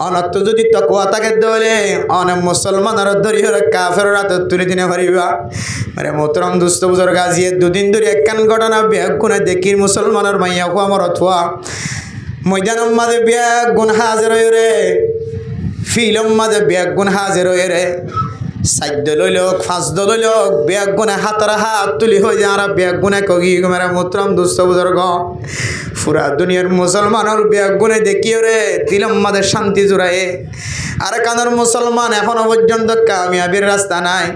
অনত যদি তকওয়া থাকে দলে অনেক মুসলমানের দরিহর কাফের রাত তুলে দিনে পারিবা আরে মোহতরম দুস্থ বুজুর্গ আজিয়ে দুদিন ধরে একখান ঘটনা বেগ গুণে দেখির মুসলমানের মাইয়াকো আমার অথবা ময়দানের মাঝে বেগ গুণ হাজির হয়ে রে ফিলম মাঝে বেগ গুণ হাজির হয়ে রে সাধ্য লইল ফাঁসদ লইল বেগ গুণে হাতের হাত তুলি হয়ে যায় আর বেগ গুণে কগি মেরা মোহতরম দুস্থ বুজুর্গ পুরা দুনিয়ার মুসলমানের বেগ গুণে দেখিও রে দিলম মাঝে শান্তি জুড়ায়ে আর কানার মুসলমান এখনো পর্যন্ত কামিয়াবির রাস্তা নাই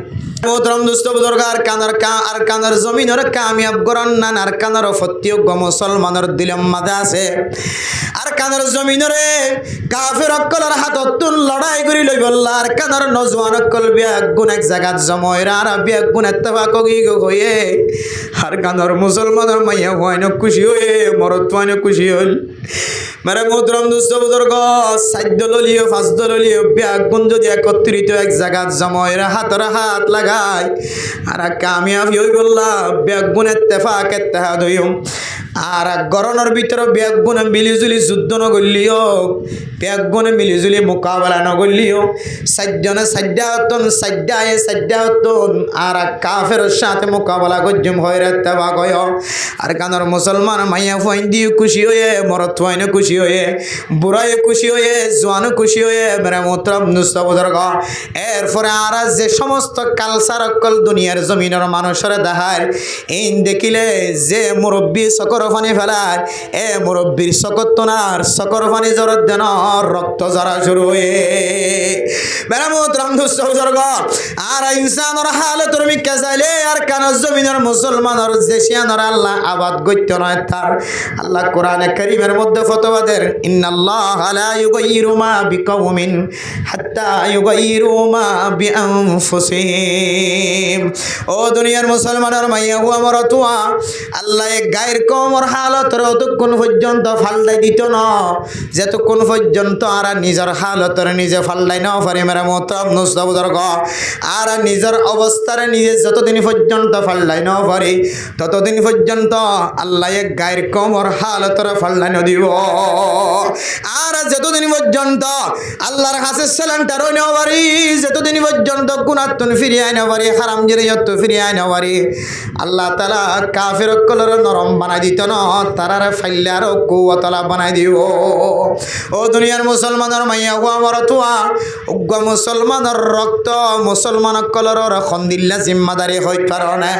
মোহতরম দুস্থ বুজুর্গ আর কানার জমিনের কামিয়াব গরন নান আর কানার প্রত্যেক মুসলমানের দিলম মাঝে আছে আর কানার জমিনরে কাফের অকলের হাতত লড়াই করি লই বললা আর কানার নজওয়ান অকল বেগ গুণ এক জায়গাত জময়রা আর বেগ গুণ এত্তফা কগি হয়ে আর কানার মুসলমানের মাইয়া হয় না খুশি হয়ে মরত হয় না খুশি হল মানে মোহতরম দুস্থ বুজুর্গ সাধ্য ললিও ফাঁসদ ললিও বেগ গুণ যদি একত্রিত এক জায়গাত জময়রা হাতের হাত লাগায় আর কামিয়াবি হই বললা বেগ গুণ এত্তেফাক এত্তেহাদ হইম আর গরনের ভিতরে বেগ গুণে মিলিজুলি যুদ্ধ নগরলিও বেগ গুণে মিলিজুলি মোকাবেলা নগরলিও সাজ্জনে সাজ্জাহতন আর কাফের সাথে মোকাবেলা গজ্জম হয় রেত্তেবা কয় আর কানার মুসলমান মাইয়া ফাইন দিয়ে খুশি হয়ে মরত ফাইন খুশি হয়ে বুড়াই খুশি হয়ে জোয়ান খুশি হয়ে মেরা মোহতরম দুস্থ বুজুর্গ এরপরে আর যে সমস্ত কালচার অকল দুনিয়ার জমিনের মানুষের দেখায় এই দেখিলে যে মুরব্বী সকর ফানি ফেলার এ মুরব্বীর সকত্তনার সকর ফানি জরত দেন রক্ত জরা শুরু হয়ে মেরা মোহতরম দুস্থ বুজুর্গ আর ইনসানের হালত তুমি কেসাইলে আর কানার জমিনের মুসলমানের দেশিয়ানের আল্লাহ আবাদ গত্য নয় তার আল্লাহ কোরআনে কারীমের মধ্যে ফতোয়াদের ইন্নাল্লাহ লা ইউগাইয়িরু মা বিকওমিন হাত্তা ইউগাইয়িরু মা বিআনফুসিহিম ও দুনিয়ার মুসলমানের মাইয়া ও আমার তুয়া আল্লাহ এক গায়ের কমর হালত অতক্ষণ পর্যন্ত ফালদাই দিত না যতক্ষণ পর্যন্ত আর নিজের হালত নিজে ফালদাই না পারে মেরা মোহতরম দুস্থ বুজুর্গ আর নিজের অবস্থার নিজে যতদিন পর্যন্ত ফালদাই না পারে ততদিন পর্যন্ত আল্লাহ এক গায়ের কমর হালতর ফালদাই না দিব আর যতদিন পর্যন্ত আল্লাহর কাছে সালামটা রই না পারি যতদিন পর্যন্ত গুনাহতন ফিরিয়ে না পারি হারাম জিরিয়ত ফিরিয়ে না পারি আল্লাহ তাআলা কাফের কলর নরম বানাই দিত না তারারে ফাইলে আর কুওয়াতলা বানাই দিব ও দুনিয়ার মুসলমানের মাইয়া ও আমার তুয়া উগ্র মুসলমানের রক্ত মুসলমান কলর খন্দিল্লা জিম্মাদারি হই কারণে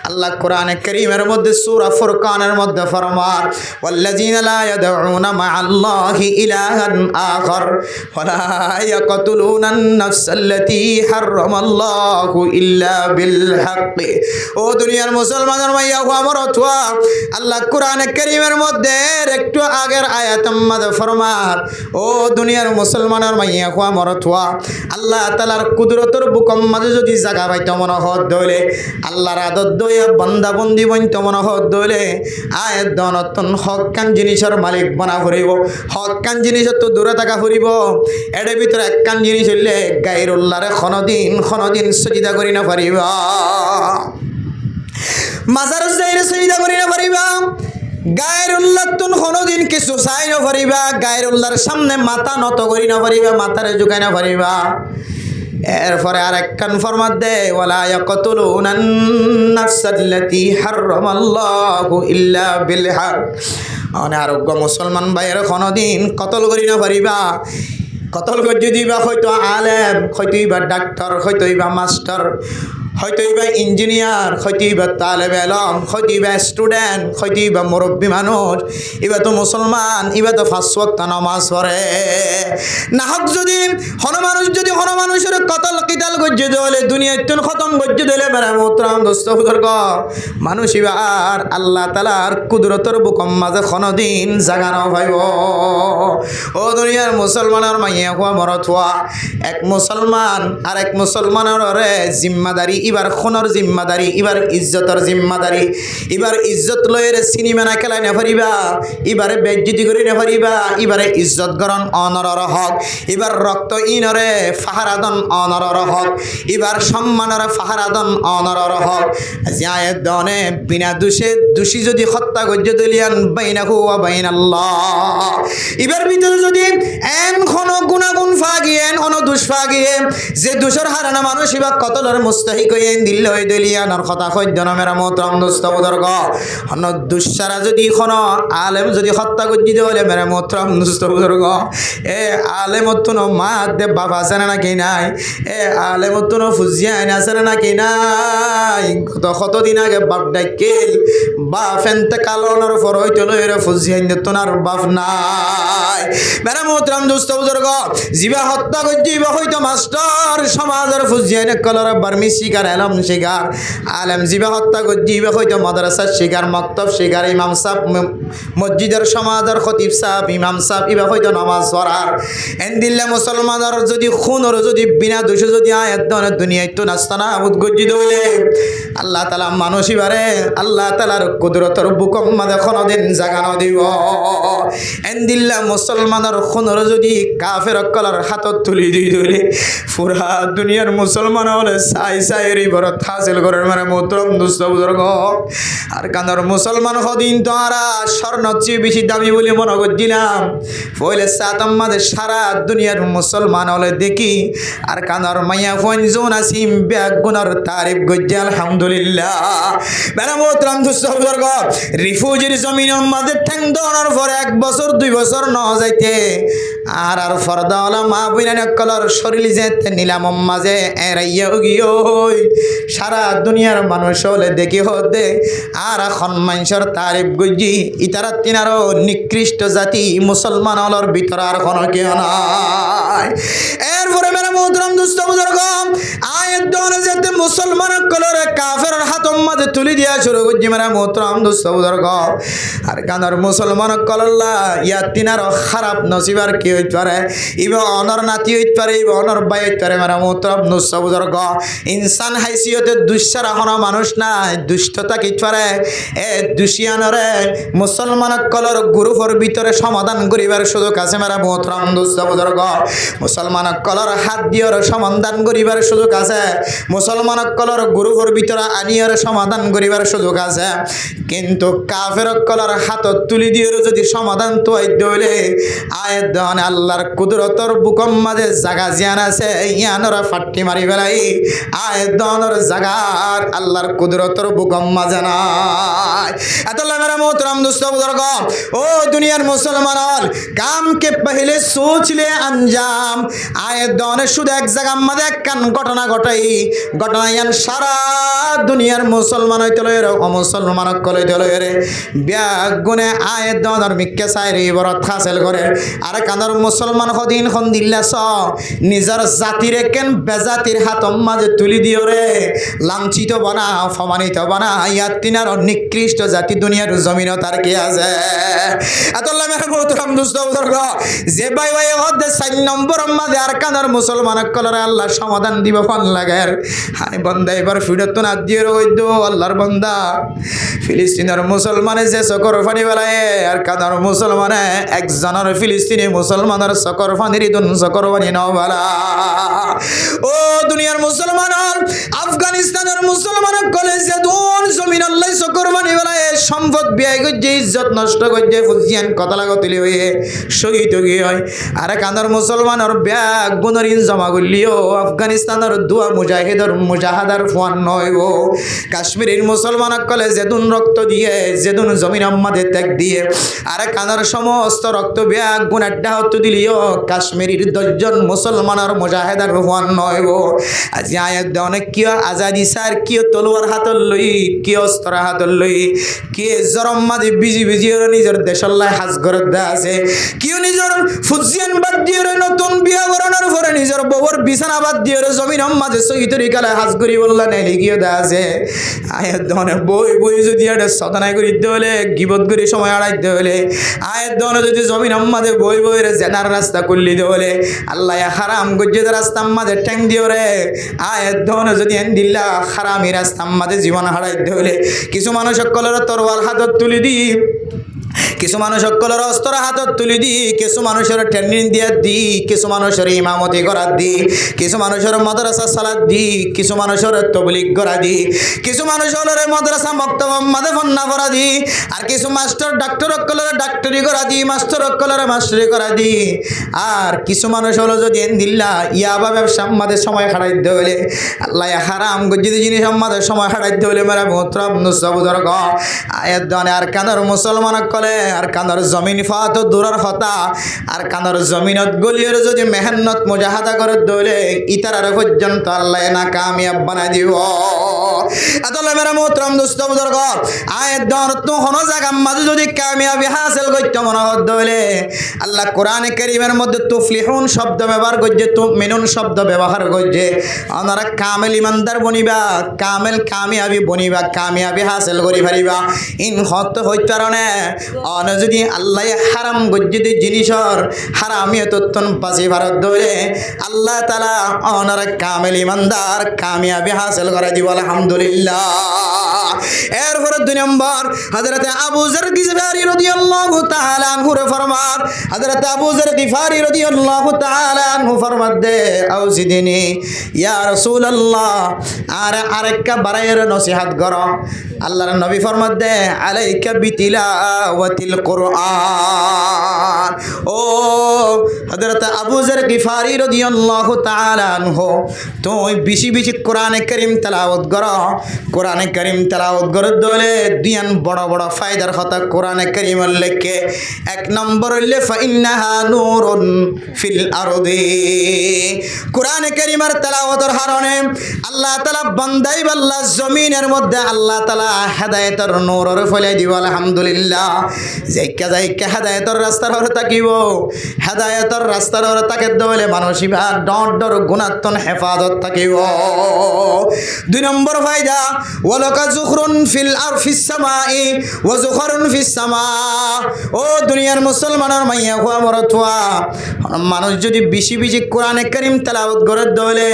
আল্লাহ কোরআনে কারীমের মধ্যে সূরা ফুরকানের মধ্যে ফরমান ওয়াল্লাযীনা লা ইয়াদউনা মা'আল্লাহি ইলাহান আখার ওয়ালা ইয়াকতুলুনান নাফসাল্লাতী হারামাল্লাহু ইল্লা বিল হক ও দুনিয়ার মুসলমানের মাইয়া ও আমার তুয়া আল্লাহ কোরআনে কারীমের মধ্যে একটু আগের আয়াতের মধ্যে ফরমান ও দুনিয়ার মুসলমানের মাইয়া ও আমার তুয়া আল্লাহ তাআলার কুদরতের বুকম মাঝে যদি জায়গা পাইতো মনে হত দইলে আল্লাহর আদত দইয়া বান্দা বন্দি বইতো মনে হত দইলে আয়াত দনতন হক্কান জিনিসের মালিক বানা ফুরিব হক্কান জিনিস তো দূরে থাকা ফুরিব এর ভিতরে একখান জিনিস হইলে গায়রুল্লাহরে খনদিন সজিদা করি না পারিবা মাজারুজ যাইরে সজিদা করি না পারিবা গায়রুল্লাহ তুন কোনদিন কিছু চাই না পারিবা গায়রুল্লাহর সামনে মাথা নত করি না পারিবা মাথারে ঝুঁকাই না পারিবা এরপরে আর একখান ফরমান দে ওয়ালা ইয়াকতুলুনান নাফসাল্লাতী হারামাল্লাহু ইল্লা বিল হক আরোগ্য মুসলমান ভাইয়ের কোনদিন কতল করি না পারিবা কতল করে দিবা হয়তো আলেম হয়তো ইবা ডাক্তার হয়তো ইবা মাস্টার হয়তো ইবা ইঞ্জিনিয়ার হয়তো ইবা তালেবে ইলম হয়তো ইবা স্টুডেন্ট হয়তো ইবা মুরব্বী মানুষ ইবা তো মুসলমান ইবা তো 5 ওয়াক্ত নামাজ পড়ে না হক যদি হন মানুষের কতল কিতাল গজ্জে দলে দুনিয়ায় তুন খতম গজ্জে দলে মেরা মোহতরম দোস্ত বুজুর্গ মানুষ ইবা আর আল্লাহ তাআলার কুদরতের বুকম মাঝে কোনদিন জাগা না পাইব ও দুনিয়ার মুসলমানের মাইয়া হওয়া মরত হওয়া এক মুসলমান আর এক মুসলমানের জিম্মাদারি ইবার খুনের জিম্মাদারি ইবার ইজ্জতের জিম্মাদারি ইবার ইজ্জত লয়ের সিনেমা না খেলাই না পারিবা ইবারে বেজ্জতি করি না পারিবা ইবারে ইজ্জত গরণ অনরর হক ইবার রক্ত ইনরে ফাহারাদন অনরর হক ইবার সম্মানের ফাহারাদন অনরর হক আয়াত দনে বিনা দোষী যদি হত্যা গজ্জ দলিয়ান বাইনাহু ওয়া বাইনাল্লাহ ইবার ভিতরে যদি এন কোন গুনাহ মানুষ পাগিয়ে যে দুশোর হারানা মানুষ ইবা কতলের মুস্তাহিক হয়ে দিল হয়ে দলিয়ানোর কথা সহ্য না মেরা মোহতরম দোস্ত বুজুর্গ অন্য দুঃসারা যদি কোনো আলেম যদি হত্যা করছি হলে মেরা মোহতরম দোস্ত বুজুর্গ এ আলেম অত্যনো মা দে বাবা আছে নাকি নাই এ আলেম অত্যনো ফুজিয়া আইন আছে নাকি নাই কতদিন আগে বাপ ডাইকেল বাপ ফেনতে কালনের পর হইতে লইরে ফুজিয়া আইন তোনার বাপ নাই মেরা মোহতরম দোস্ত বুজুর্গ জিবা হত্যা করছি বা হয়তো মাস্টার সমাজের ফুজিয়া আইন কলর বার্মি শিকার এলম শিকার আলেম জিবা হত্যা করছি বা হয়তো মাদ্রাসার শিকার মক্তব শিকার ইমাম সাহেব মসজিদের সমাজের খতিব সাহেব ইমাম সাহেব ইবা হয়তো নামাজ পড়ার এন্দিল্লা মুসলমানের যদি খুনের যদি বিনা দোষে যদি আয়াত দনের দুনিয়ায় তো নাস্তানা উদ্গজ্জিত হইলে আল্লাহ তাআলা মানুষ ইবারে আল্লাহ তাআলার কুদরতের বুকম মাঝে কোনদিন জাগানো দিব এন্দিল্লা মুসলমানের খুনের যদি কাফের কলার হাতত তুলি দিলে পুরা দুনিয়ার মুসলমান হলে সাই সাইরি বড় হাসিল করার মানে মোহতরম দুস্থ বুজুর্গ আর কানার মুসলমান হদিন তো আরা স্বর্ণর চেয়ে বেশি দামি বলে মনে করছিলাম পয়লে সাতম মাঝে সারা দুনিয়ার মুসলমান হলে দেখি আর কানার মাইয়া ফঞ্জুন আসিম ব্যাগ গুনার তারিফ গজ্জা আলহামদুলিল্লাহ মেরা মোহতরম দুস্থ বুজুর্গ রিফিউজির জমিনের মাঝে ঠ্যাং দেওয়ার পর 1 বছর 2 বছর ন যাইতে আর আর ফরদাওয়ালা মা বুইনা কলর শরীর যেতে নিলাম মাঝে এরাইয়া গিয়ে সারা দুনিয়ার মানুষ হলে দেখি হতে আর এখন মানুষের তারিফ গজি ইতারা তিনারও নিকৃষ্ট জাতি মুসলমান হলর ভিতর আর কোনো কেউ নাই এরপরে মেরা মোহতরম দুস্থ বুজুর্গ আয়াত দনে যেতে মুসলমান কলরে কাফের হাতম মাঝে তুলি দিয়া শুরু করছি মেরা মোহতরম দুস্থ বুজুর্গ আর কানার মুসলমান কলল্লা ইয়া তিনারও খারাপ নসিবার কি হইতে পারে ইবা অনর নাতি হইতে পারে ইবা অনর বাই হইতে পারে মেরা মোহতরম দুস্থ বুজুর্গ ইনসান হাইসিয়তে দুঃসারা হন মানুষ নাই দুষ্টতা কি পারে এ দুশিয়ানরে মুসলমান কলর গ্রুপের ভিতরে সমাধান করিবার সুযোগ আছে মেরা মোহতরম দুস্থ বুজুর্গ মুসলমান কলর হাত দিয়ের সমাধান করিবার সুযোগ আছে মুসলমান কলর গ্রুপের ভিতরে আনিয়ার সমাধান করিবার সুযোগ আছে কিন্তু কাফের কলর হাত তুলি দিয়ে যদি সমাধান তো হইলে আয়াত দনে আল্লাহর কুদরতর বুকম মাঝে জাগা জিয়ান আছে ইয়ানরা ফাট্টি মারি বেলাই আয়াত দনের জাগার আল্লাহর কুদরতর বুকম মাঝে নাই এতলা মেরা মোহতরম দুস্থ বুজুর্গ ও দুনিয়ার মুসলমান কাম কে পহলে সোচ লে अंजाम আয়াত দনে শুধু এক জায়গা মাঝে একখান ঘটনা ঘটাই ঘটনা ইয়ান সারা দুনিয়ার মুসলমান হইতে লইরে অমুসলমান কলইতে লইরে ব্যাগ গুনে আয়াত দনের মিক্কে সাইরি বরত হাসিল করে আর কানার মুসলমান হদিন খন দিল্লাস নিজের জাতিরে কেন বেজাতির হাতম মাঝে তুলি দিও রে লাঞ্ছিত বানা অপমানিত বানা ইয়াত তিনার নিকৃষ্ট জাতি দুনিয়ার জমিন তার কি আছে এতলা মেরা মোহতরম দুস্থ বুজুর্গ যে ভাই ভাই হদে 4 নম্বর মাঝে আর কানার মুসলমান কলরে আল্লাহ সমাধান দিব ফোন লাগার হাই বান্দা এবার ফিরত না দিয়ে রইদ আল্লাহর বান্দা ফিলিস্তিনের মুসলমানে যে সকর ফানি বেলায় আর কানার মুসলমানে একজনের ফিলিস্তিনি মুসলমানের সকর ফানির দুন সকর ফানি নাও বালা ও দুনিয়ার মুসলমান আফগানিস্তানের মুসলমান কলেজে দুন জমিন আল্লাহ সকর ফানি বেলায় সম্পদ ব্যয় করছে ইজ্জত নষ্ট করছে ফুজিয়ান কথা লাগতলি হয়ে শহীদ হয়ে হয় আর কানার মুসলমানের ব্যাগ গুণরিন জমা করলিও আফগানিস্তানের দুয়া মুজাহিদর মুজাহাদার ফুয়ান নয় গো কাশ্মীরের মুসলমান কলে যেদুন রক্ত দিয়ে যেদুন জমিন আম্মাদের ত্যাগ দিয়ে আর কানার সমস্ত রক্ত ব্যাগ গুণ আড্ডা হতে দিলিও কাশ্মীরের 10 জন মুসলমানের মুজাহিদার ফুয়ান নয় গো আজ আয়াত অনেক কিয় আজাদি সার কিয় তলোয়ার হাতল লই কিয় অস্ত্র হাতল লই কে জরম মাঝে বিজি বিজি নিজের দেশল্লায় হাজ ঘর দা আছে কিয় নিজের ফুজিয়ান বাদ দিয়ে নতুন বিয়া করানোর পরে নিজের বউর বিছানা বাদ দিয়ে জমিন মাঝে সহিতরি কালে হাজ করি বললা নেই লিখিয়ে দা আছে আয়ের দনে বই বই যদি এটা সতনায় করি দিতে হলে গিবত করি সময় আড়াইতে হলে আয়ের দনে যদি জমিন মাঝে বই বই রে জেনার রাস্তা করলি দে হলে আল্লাহ হারাম গজ্জের রাস্তা মাঝে ঠ্যাং দিও রে আয়ের দনে যদি এন দিল্লা হারামি রাস্তা মাঝে জীবন হারাইতে হলে কিছু মানুষ সকলের তরোয়াল হাতত তুলি দি কিছু মানুষ সকলের অস্ত্র হাতত তুলি দি, কিছু মানুষের ট্রেনিং দিয়া দি, কিছু মানুষের ইমামতি করা দি, কিছু মানুষের মাদ্রাসা সালাদ দি, কিছু মানুষের তবলিগ করা দি, কিছু মানুষের মাদ্রাসা মক্তব মাদে ফন্না করা দি, আর কিছু মাস্টার ডাক্তার সকলের ডাক্তারি করা দি, মাস্টার সকলের মাস্টারি করা দি, আর কিছু মানুষ হলো যদি দিল্লা ইয়াবা ব্যবসা আমাদের সময় খাটাইতে হলে আল্লাহ হারাম যদি জিনিস আমাদের সময় খাটাইতে হলে মেরা মোহতরম নুসবুজুর্গ আয়াত দানে আর কানার মুসলমান কলে আর কানার জমিন ফাত দূরের কথা আর কানার জমিনত গলিয়ের যদি মেহনত মুজাহাদা করে দলে ইতারার পর্যন্ত আল্লাহ না কামিয়াব বানাই দিব। আদলে মেরা মোহতরম নুসবুজুর্গ আয়াত দান তো হনো জায়গা মাঝে যদি কামিয়াবি হাসিল করতে মনে হলে আল্লাহ কোরআনে কারীমের মধ্যে তুফলিহুন শব্দ ব্যবহার করছে, তুমিনুন শব্দ ব্যবহার করছে। ওনারা কামেল ইমানদার বনিবা, কামেল কামিয়াবি বনিবা, কামিয়াবি হাসিল করি পারিবা। ইন হত হইতে কারণে অন যদি আল্লাহ হারাম গজ্জিত জিনিসর হারামিয়তন পাশি ভারত ধরে আল্লাহ তাআলা ওনারা কামেল ইমানদার কামিয়াবি হাসিল করে দিব আলহামদুলিল্লাহ। এরপরে 2 নম্বর হযরত আবু যর গিফারি রাদিয়াল্লাহু তাআলা আনহু ফরমান, হযরত আবু যর গিফারি রাদিয়াল্লাহু তাআলা আনহু ফরমান দে আউজিদিনি ইয়া রাসূলুল্লাহ আর আরেকটা বারায়ের নসিহত করো। আল্লাহর নবী ফরমান দে আলাইকা বিতিলাওয়াতিল কুরআন। ও হযরত আবু যর গিফারি রাদিয়াল্লাহু তাআলা আনহু তুই বেশি বেশি কোরআনে কারীম তেলাওয়াত করো। কোরআনে কারীম তেলাওয়াত করে দলে দিয়ান বড় বড় ফায়দার কথা কোরআনে কারীমের লেখে। 1 নম্বর হইলে ফাইন্নাহা নূরুন ফিল আরদি। কোরআনে কারীমের তেলাওয়াতের কারণে আল্লাহ তাআলা বান্দাই আল্লাহ জমিনের মধ্যে আল্লাহ তাআলা হেদায়েতের নূরের ফলাই দিব আলহামদুলিল্লাহ। যাইকা যাইকা হেদায়েতের রাস্তার ওরে তাকিব, হেদায়েতের রাস্তার ওরে তাকে দলে মানসিবা ডর ডর গুণাত্মন হেফাজত থাকিব। 2 নম্বর ফায়দা ওয়ালাকা যুখরুন ফিল আরফিস সামাই ওয়া যুখরুন ফিস সামা। ও দুনিয়ার মুসলমানের মাইয়া হুয়া মরতুয়া মানুষ যদি বেশি বেশি কোরআনে কারীম তেলাওয়াত করে দলে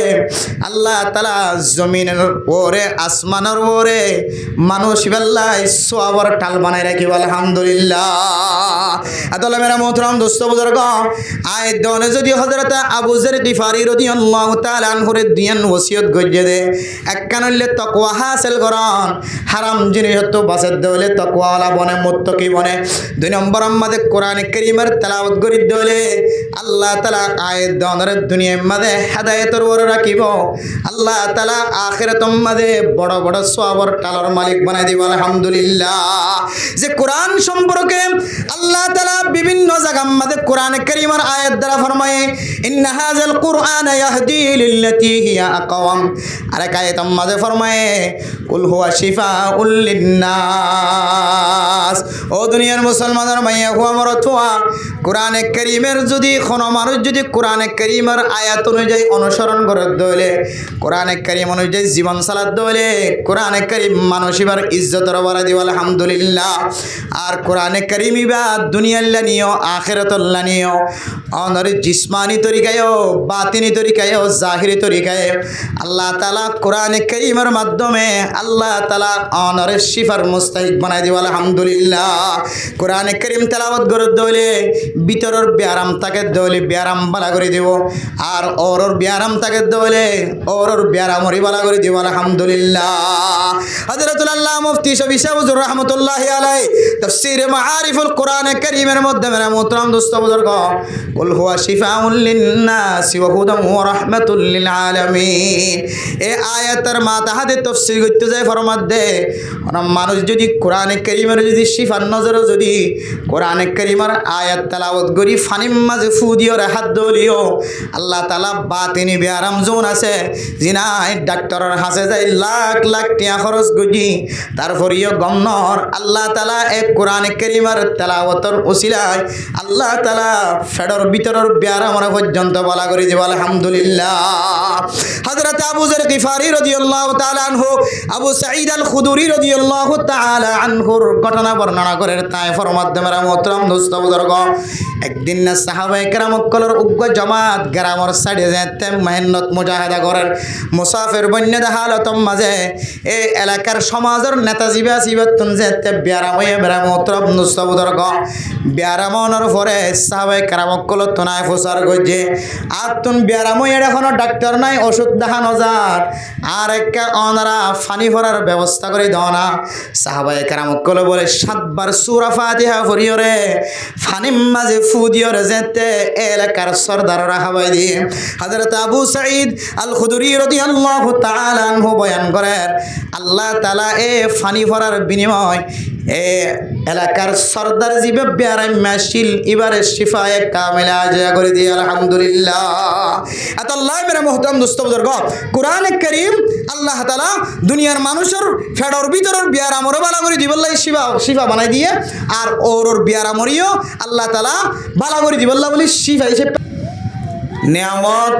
আল্লাহ তাআলা জমিনের ওরে আসমানের ওরে মানুষ বেল্লাই সওয়াবের টাল বানাই রাখিব আলহামদুলিল্লাহ। আদলে মেরা মোহতরম দোস্ত বুজুর্গ আয়াত দনে যদি হযরত আবু যর গিফারি রাদিয়াল্লাহু তাআলা আনহুর দিয়ান ওসিয়ত গজ্জে দে একখান হইলে তাকওয়া হাসিল করন, হারাম জিনিস তো বাঁচার দলে তাকওয়াওয়ালা বনে মুত্তাকি বনে। 2 নম্বর আমাদের কোরআনে কারীমের তেলাওয়াত করি দলে আল্লাহ তাআলা আয়াত দনের দুনিয়ার মধ্যে হেদায়েতের ওরে রাখিব। আল্লাহ তাআলা আখিরাতের মধ্যে বড় বড় সওয়াবের টালার মালিক বানাই দিব আলহামদুলিল্লাহ। যে কোরআন সম্পর্কে আল্লাহ তাআলা বিভিন্ন জায়গার মধ্যে কোরআনে কারীমের আয়াত দ্বারা ফরমায় ইন্না হাযাল কুরআন ইয়াহদি লিল্লাতী হিয়া আকওয়াম। আরেক আয়াতের মধ্যে ফরমায় কুল হুয়া শিফাউল লিন্নাস। ও দুনিয়ার মুসলমানের মাইয়া হুয়া মরতুয়া কোরআনে কারীমের যদি কোনো মানুষ যদি কোরআনে কারীমের আয়াত অনুযায়ী অনুসরণ করে দলে কোরআনে কারীম অনুযায়ী জীবন চালাত দলে কোরআনে কারীম মানুষিবার ইজ্জতের বাড়াই দিব আলহামদুলিল্লাহ। আর কোরআনে কারীম ইবা দুনিয়াল্লা নিও আখিরাতুল্লাহ নিও অনর জিসমানি তরিকায়ও বাতিনি তরিকায়ও জাহিরি তরিকায় আল্লাহ তাআলা কোরআনে কারীমের মাধ্যমে আল্লাহ তাআলা অনরের শিফার মুস্তাহিক বানাই দিব আলহামদুলিল্লাহ। কোরআনে কারীম তেলাওয়াত করে দলে ভিতরের ব্যারাম তাকে দলে ব্যারাম বালা করে দিব আর ওরর ব্যারাম তাকে দলে ওরর ব্যারামরি বালা করে দিব আলহামদুলিল্লাহ। হযরতুল আল্লাহ মুফতি শফি সাহেব হুজুর রাহমাতুল্লাহি আলাইহি তাফসীর মাআরিফুল কোরআনে কারীমের মধ্যে মেরা মোহতরম দোস্ত বুজুর্গ কুল হুয়া শিফাউল লিন্নাস ওয়া হুদাম ওয়া রাহমাতুল লিল আলামিন। এই আয়াতের মাতাহাতে তাফসীর করতে যায় ফরমাত দে মানুষ যদি কোরআনে কারীমের যদি শিফার নজরে যদি কোরআনে কারীমের আয়াত তেলাওয়াত করি ফানিম মাঝে ফু দিও হাত দলিও আল্লাহ তাআলা বাতিনি ব্যারাম জোন আছে জিনাই ডাক্তারের হাসে যায় লাখ লাখ টাকা খরচ করি তারপরেও গমনর আল্লাহ তাআলা এক কোরআনে কারীমের তেলাওয়াতের ওসিলায় আল্লাহ তাআলা ফেডর ভিতরের ব্যারামরা পর্যন্ত বলা করে দিব আলহামদুলিল্লাহ। হযরত আবু যর গিফারি রাদিয়াল্লাহু তাআলা আনহু আবু সাঈদ আল খুদরি রাদিয়াল্লাহু তাআলা আনহুর ঘটনা বর্ণনা করে তাই ফরমাত মেরা মোহতরম দোস্ত বুজুর্গ একদিন না সাহাবায়ে কেরাম কলর উগ্র জমাত গ্রামর সাইডে যেতে মেহনত মুজাহাদা করেন মুসাফির বন্যদা হালতম মাঝে এই এলাকার সমাজের নেতা জিবা সিবাতুন যেতে বিয়ারাময়ে বেরামত্রব নুসবুদর গ বিয়ারামনের পরে সাহাবায়ে কেরাম কলর তোনায় ফুসার গজে আতুন বিয়ারাময়ে এখনো ডাক্তার নাই ওষুধ দেখানো যার আর একটা অনারা ফানি ভরার ব্যবস্থা করে দাও না সাহাবায়ে কেরাম কলর বলে 7 বার সূরা ফাতিহা পড়িওরে ফানিম মাঝে ফুদিওর যেতে এলাকার সরদাররা হাওয়াই দিয়ে হযরত আবু সাঈদ আল খুদরি রাদিয়াল্লাহু তাআলা আনহু বয়ান করেন আল্লাহ তাআলা এ ফানি ভরার বিনিময় এ এলাকার সরদার জিবে বেয়ারাই মাশিল এবারে শিফায়ে কামিলা আজা করে দিয়ে আলহামদুলিল্লাহ আল্লাহ মেরা মুহতারাম দোস্ত বুজুর্গ কোরআনে কারীম আল্লাহ তাআলা দুনিয়ার মানুষের ফেডর ভিতরের বিয়ার আমরও বালা করে দিবল্লাই শিফা বানাই দিয়ে আর ওর বিয়ার আমরিও আল্লাহ তাআলা বালা করে দিবল্লা বলি শিফা হিসেবে নিয়ামত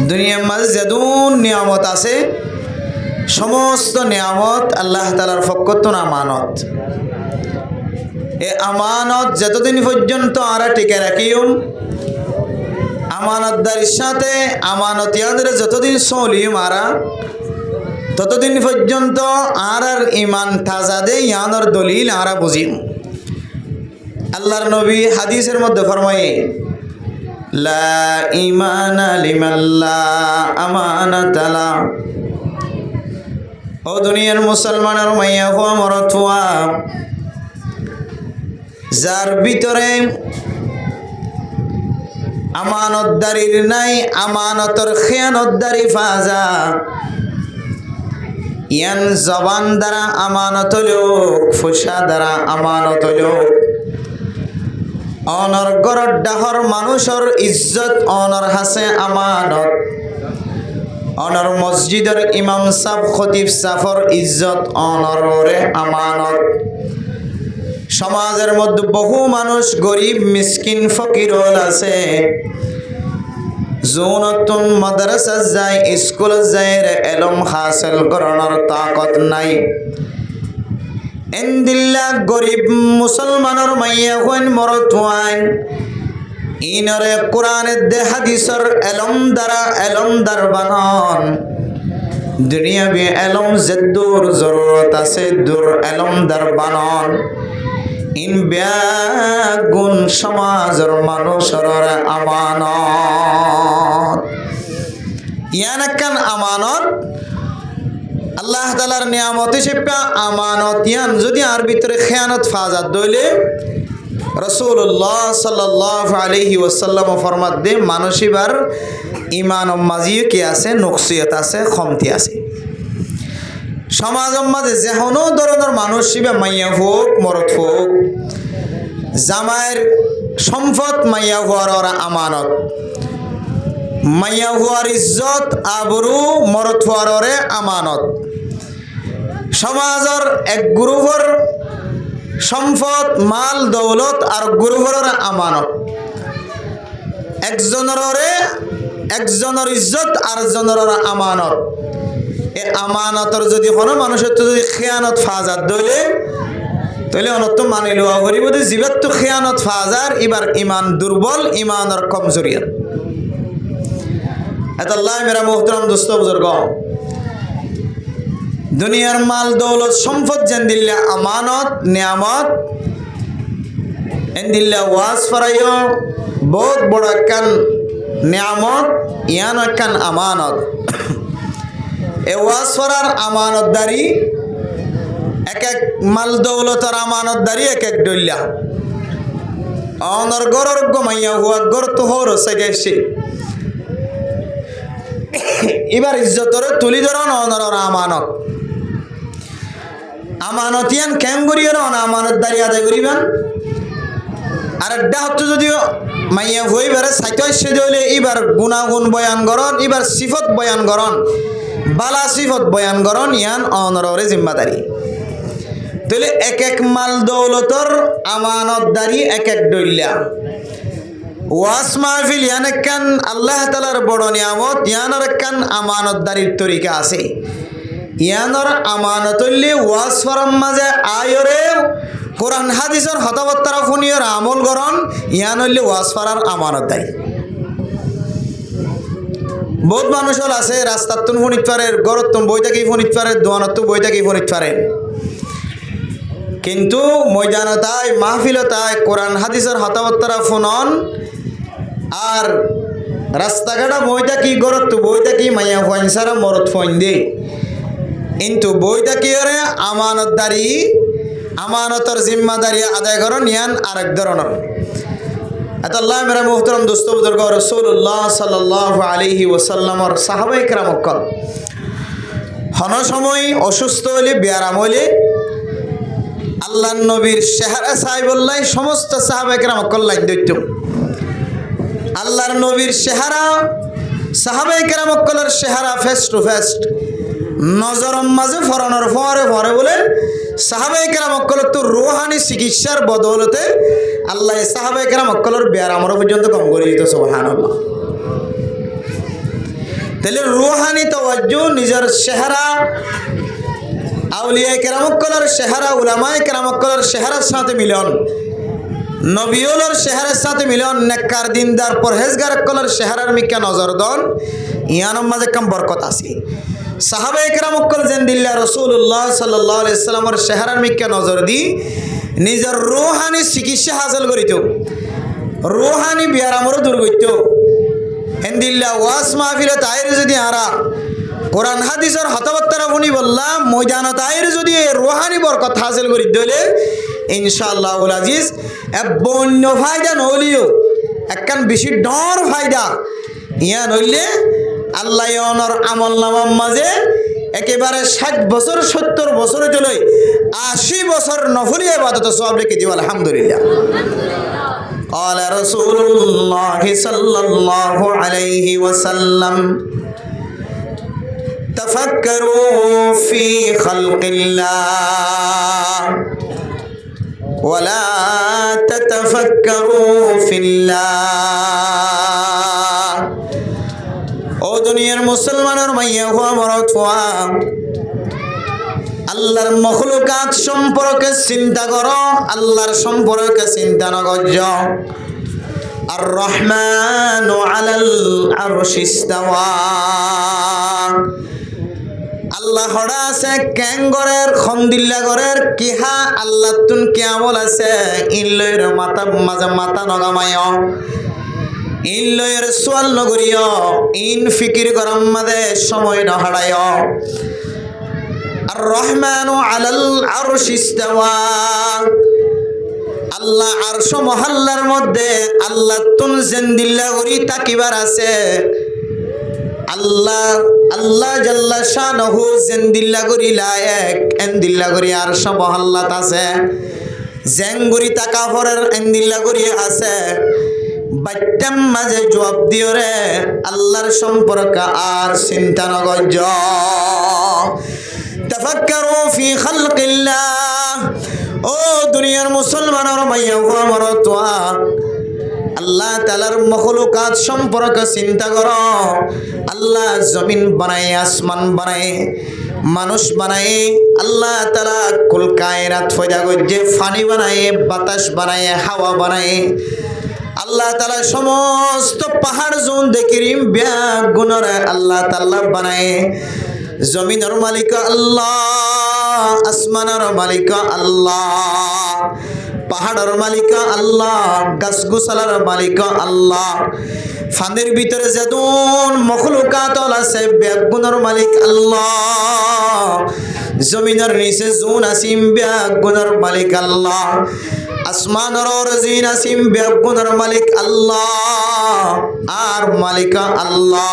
দুনিয়ার মাঝে যেদুন নিয়ামত আছে সমস্ত নিয়ামত আল্লাহ তাআলার পক্ষতন আমানত এ আমানত যতদিন পর্যন্ত আরা টিকে রাখিম আমানতদারির সাথে আমানতিয়াদের যতদিন চলিম আরা ততদিন পর্যন্ত আর ইমান তাজা দে ইয়ানোর দলিল আরা বুঝিম আল্লাহর নবী হাদিসের মধ্যে ফরমায়ে লা ঈমানা লিমান লা আমানাতা লা ও দুনিয়ার মুসলমানের মাইয়া হওয়া মরতুয়া যার ভিতরে আমানতদারির নাই আমানতর খেয়ানতদারি ফাজা ইয়ান জবান দ্বারা আমানত লোক ফুসা দ্বারা আমানত লোক অনর গরর ডাহর মানুষের ইজ্জত অনর হাসে আমানত অনর মসজিদের ইমাম সাহ খতিব সাফর ইজ্জত অনরে আমানত সমাজের মধ্যে বহু মানুষ গরিব মিসকিন ফকির আছে জুনতুন মাদ্রাসা যায় স্কুল যায় এলম হাসিল করার তাকত নাই এন্দিল্লা গরিব মুসলমানের মাইয়া হইন মরতুয়ান ইনরে কোরআনের দে হাদিসের এলম দার বানন দুনিয়াবি এলম জেদুর জরুরত আছে দূর এলম দার বানন ইন ব্যাগুন সমাজের মানুষের আমানত ইয়ান একখান আমানত আল্লাহ তাআলার নিয়ামত হিসেবে আমানত ইয়ান যদি আর ভিতরে খেয়ানত ফাজাত দইলে রাসূলুল্লাহ সাল্লাল্লাহু আলাইহি ওয়াসাল্লাম ফরমাত দে মানুষিবার ইমান মাজিও কি আছে নকসিয়ত আছে কমতি আছে সমাজের মাঝে যেহনো ধরনের মানুষ শিবে মাইয়া হোক মরদ হোক জামাইয়ের সম্পদ মাইয়া হওয়ার ওরা আমানত মাইয়া হওয়ার ইজ্জত আবরু মরদ হওয়ার ওরে আমানত সমাজের এক গ্রুপের সম্পদ মাল দৌলত আর গ্রুপের আমানত একজনের ইজ্জত আর জনের আমানত এ আমানতর যদি কোনো মানুষের তো যদি খেয়ানত ফাজাত দইলে তাহলে অনত মানি লওয়া করিব যে জীবত তো খেয়ানত ফাজার এবার ইমান দুর্বল ইমানের কমজোরিয়ত এত আল্লাহ মেরা মোহতরম দোস্ত বুজুর্গ দুনিয়ার মাল দৌলত সম্পদ যেন দিল্লা আমানত নিয়ামত এন দিল্লা ওয়াজ ফরাইও বহুত বড় একখান নিয়ামত ইয়ান একখান আমানত এ ওয়াজ ফরার আমানতদারি এক এক মাল দৌলতর আমানতদারি এক এক ডইল্লা অনর গরর গমাইয়া হুয়া গর তো হর সেগেছি এবার ইজ্জতরে তুলি ধরন অনর আমানত আমানতিয়ান কেম করিয়ার অন আমানতদারি আদায় করিবেন আর একটা হচ্ছে যদিও মাইয়া হই বেড়ে সাইতে দিলে এবার গুণাগুণ বয়ান করন এবার সিফত বয়ান করন বালা সিফত বয়ান করন ইয়ান অনরে জিম্মাদারি তাহলে এক এক মাল দৌলতর আমানতদারি এক এক ডইল্লা ওয়াস মাহফিল ইয়ান একখান আল্লাহ তাআলার বড় নিয়ামত ইয়ানোর একখান আমানতদারির তরিকা আছে ইয়ানোর আমানতল্লি ওয়াস ফরম মাঝে আয়রে কোরআন হাদিসের হতাবত্তারা ফুনিয়র আমল গরণ ইয়ান হইলে ওয়াজ ফারার আমানত দেয়। বহুত মানুষ হল আছে রাস্তার তুন ফোনিত পারে, গরত তুন বই থাকি ফোনিত পারে, দোয়ানত তো বই থাকি ফোনিত পারে, কিন্তু ময়দানতায় মাহফিলতায় কোরআন হাদিসের হতাবত্তারা ফোনন আর রাস্তাঘাটা বই থাকি গরত তো বই থাকি মাইয়া ফোন সারা মরত ফোন দে, কিন্তু বই থাকি ওরে আমানতদারি আমানতর জিম্মাদারি আদায় করন ইয়ান আরেক ধরনের। আল্লাহ মেরা মোহতরম দোস্ত বুজুর্গ রাসূলুল্লাহ সাল্লাল্লাহু আলাইহি ওয়াসাল্লামর সাহাবায়ে কেরাম কল হন সময় অসুস্থ হলে ব্যারাম হলে আল্লাহর নবীর চেহারা সাহেবুল্লাহ সমস্ত সাহাবায়ে কেরাম কল লাইন দইত আল্লাহর নবীর চেহারা সাহাবায়ে কেরাম কলের চেহারা ফেস টু ফেস নজরম মাঝে ফরানোর পরে পরে বলে সাহাবায়ে কেরাম কলের তো রুহানি চিকিৎসার বদৌলতে আল্লাহ সাহাবায়ে কেরাম কলের ব্যারামর পর্যন্ত কম করে দিত। সুবহানাল্লাহ। তাহলে রুহানি তাওয়াজ্জু নিজের চেহারা আউলিয়া কেরাম কলের চেহারা উলামায়ে কেরাম কলের চেহারার সাথে মিলন, নবিয়ুলের চেহারার সাথে মিলন, নেককার দিনদার পরহেজগার কলের চেহারার মিকা নজর দন ইয়ানোর মাঝে কম বরকত আছে। সাহাবায়ে কেরাম কল জেন্দিল্লা রাসূলুল্লাহ সাল্লাল্লাহু আলাইহি সাল্লামের চেহারার মিকা নজর দি নিজের রুহানি চিকিৎসা হাসিল করিত, রুহানি ব্যারামরও দূর করিত। হেন্দিল্লা ওয়াজ মাহফিলে তাইর যদি আরা কোরআন হাদিসের হতাবত্তারা শুনি বললাম ময়দান তাইর যদি রুহানি বরকত হাসিল করি দিলে ইনশাআল্লাহুল আজিজ বন্য ফায়দা নলিও একখান বেশি ডর ফায়দা ইয়া নইলে আল্লাহ অনর আমল নামার মাঝে একেবারে 60 বছর 70 বছরে চলে 80 বছর নফলি ইবাদত সওয়াব রেখে দিব আলহামদুলিল্লাহ। قال رسول الله صلى الله عليه وسلم تفكروا في خلق الله ولا تتفكروا في الله। ও দুনিয়ার মুসলমানের মাইয়া হওয়া মরত হওয়া আল্লাহর মখলুকাত সম্পর্কে চিন্তা করো, আল্লাহর সম্পর্কে চিন্তা না করছ। আর রহমানু আলাল আরশি ইস্তাওয়া, আল্লাহ হড়া আছে ক্যাঙ্গরের খন্দিল্লা গরের কিহা আল্লাহ তুন কিয়ামল আছে ইল্লয়ের মাথা মাঝে মাথা নগামায় ইল্লয়ের সোয়াল নগরীয় ইন ফিকির গরম মাঝে সময় নহাড়ায়। আর রহমানু আলাল আরশি ইস্তাওয়া, আল্লাহ আরশ মহল্লার মধ্যে আল্লাহ তুন জেন্দিল্লা গরি তাকিবার আছে। আল্লাহ আল্লাহ জাল্লা শানহু জেন্দিল্লা গরি লায়েক এন্দিল্লা গরি আরশ মহল্লাত আছে, জেঙ্গুরি তাকাফরের এন্দিল্লা গরি আছে। বাচ্চাম মাঝে জবাব দিও রে আল্লাহর সম্পর্কে আর চিন্তা নগজ। তাফাক্কারু ফি খালকিল্লাহ, ও দুনিয়ার মুসলমানের মাইয়া মরতোয়া আল্লাহ তাআলার মখলুকাত সম্পর্কে চিন্তা করো। আল্লাহ জমিন বানায়, আসমান বানায়, মানুষ বানায়, আল্লাহ তাআলা কুল কায়নাত ফয়দা গজ্জে পানি বানায়, বাতাস বানায়, হাওয়া বানায়। আল্লাহ তাআলা সমস্ত পাহাড় জোন দেখিরিম ব্যাগ গুণরে আল্লাহ তাআলা বানায়। জমিনের মালিক আল্লাহ, আসমানের মালিক আল্লাহ, পাহাড়ের মালিক আল্লাহ, গাছগুছালার মালিক আল্লাহ, ফানের ভিতরে যেদুন মখলুকাত আছে ব্যাগুনের মালিক আল্লাহ, জমিনের নিচে জুন আসিম ব্যাগুনের মালিক আল্লাহ, আসমানের রজিন আসিম ব্যাগুনের মালিক আল্লাহ আর মালিক আল্লাহ।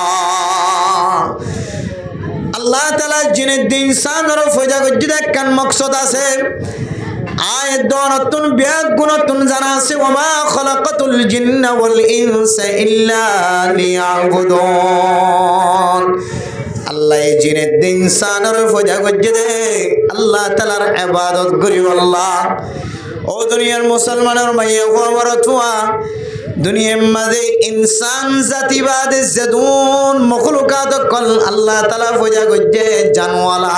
আল্লাহ তাআলা জিনের দিন ইনসানের ফয়দা গজ্জে একখান মকসদ আছে। আয়াত দনতুন ব্যাগ গুণতুন জানা আছে, ওমা খলাকাতুল জিন্না ওয়াল ইনসা ইল্লা লিয়াবুদুন। আল্লাহ জিনের দিন ইনসানের ফয়দা গজ্জে দে আল্লাহ তাআলার ইবাদত করি। আল্লাহ ও দুনিয়ার মুসলমানের মাইয়া ওয়া দুনিয়ার মাঝে ইনসান জাতিবাদে যেদুন মখলুকাত কল আল্লাহ তাআলা ফয়দা গজ্জে জানওয়ালা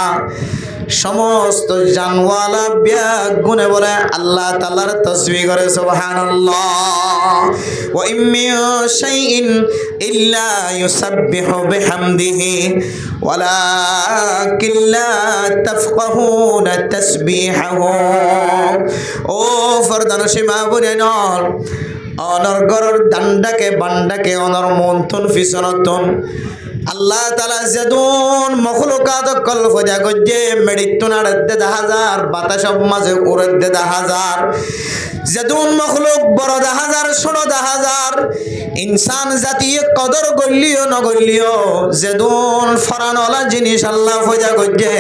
সমস্ত জানওয়ালা ব্যাগ গুনে বলে আল্লাহ তাআলার তাসবিহ করে সুবহানাল্লাহ। ওয়া ইম মিন শাইইন ইল্লা ইউসাব্বিহু বিহামদিহি ওয়ালাকিন লা তাফকাহুনা তাসবিহাহু। ও ফরদানশী মা বোনেরা, অনর গরর দান্ডাকে বান্ডাকে অনর মন্থন ফিসনতন আল্লাহ তাআলা যেদুন মখলুকাত কল ফজা গজ্জে মেডিতুনার দেদা হাজার বাতাসব মাঝে উড়ে দেদা হাজার যেদুন মখলুক বড় দা হাজার ছোট দা হাজার ইনসান জাতি কদর গল্লিও নগল্লিও যেদুন ফরানওয়ালা জিনিস আল্লাহ ফজা গজ্জে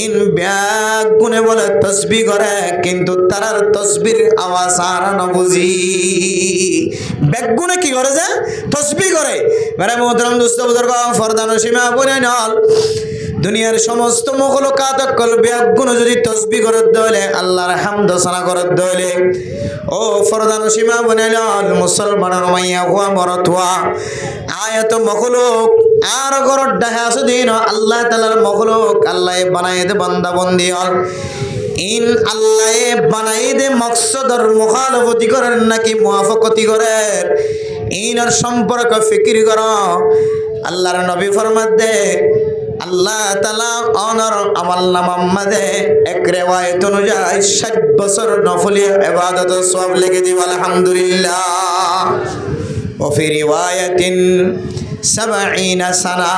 ইন ব্যাগ গুনে বলে তসবিহ করে, কিন্তু তারার তসবির আওয়াজ আর না বুঝি। ব্যাগ গুনে কি করে যে তসবিহ করে। মেরে মোহতরম দোস্ত বুজুর্গ ফরদানশী মা বোনেরা, দুনিয়ার সমস্ত মখলুকাত কল ব্যাগ গুনে যদি তসবিহ করে দলে আল্লাহর হামদ সানা করে দলে। ও ফরদানশী মা বোনেরা, মুসলমানের মাইয়া হুয়া মরতুয়া আয়াত মখলুক আর ঘরত দেখা দিন আল্লাহ তাআলার মখলুক আল্লাহ বানায় দে বান্দা বন্দি হল। ইন আল্লাহ বানাই দে মকসদর মুখালফতি করেন নাকি মুআফাকতি করেন, ইনার সম্পর্ক ফিকির কর। আল্লাহর নবী ফরমাত দে আল্লাহ তাআলা অনর আমল নামাম্মাদে এক রিওয়ায়াত অনুযায়ী 60 বছর নফলি ইবাদত সওয়াব লিখে দিব আলহামদুলিল্লাহ। وفي رواية 70 سنة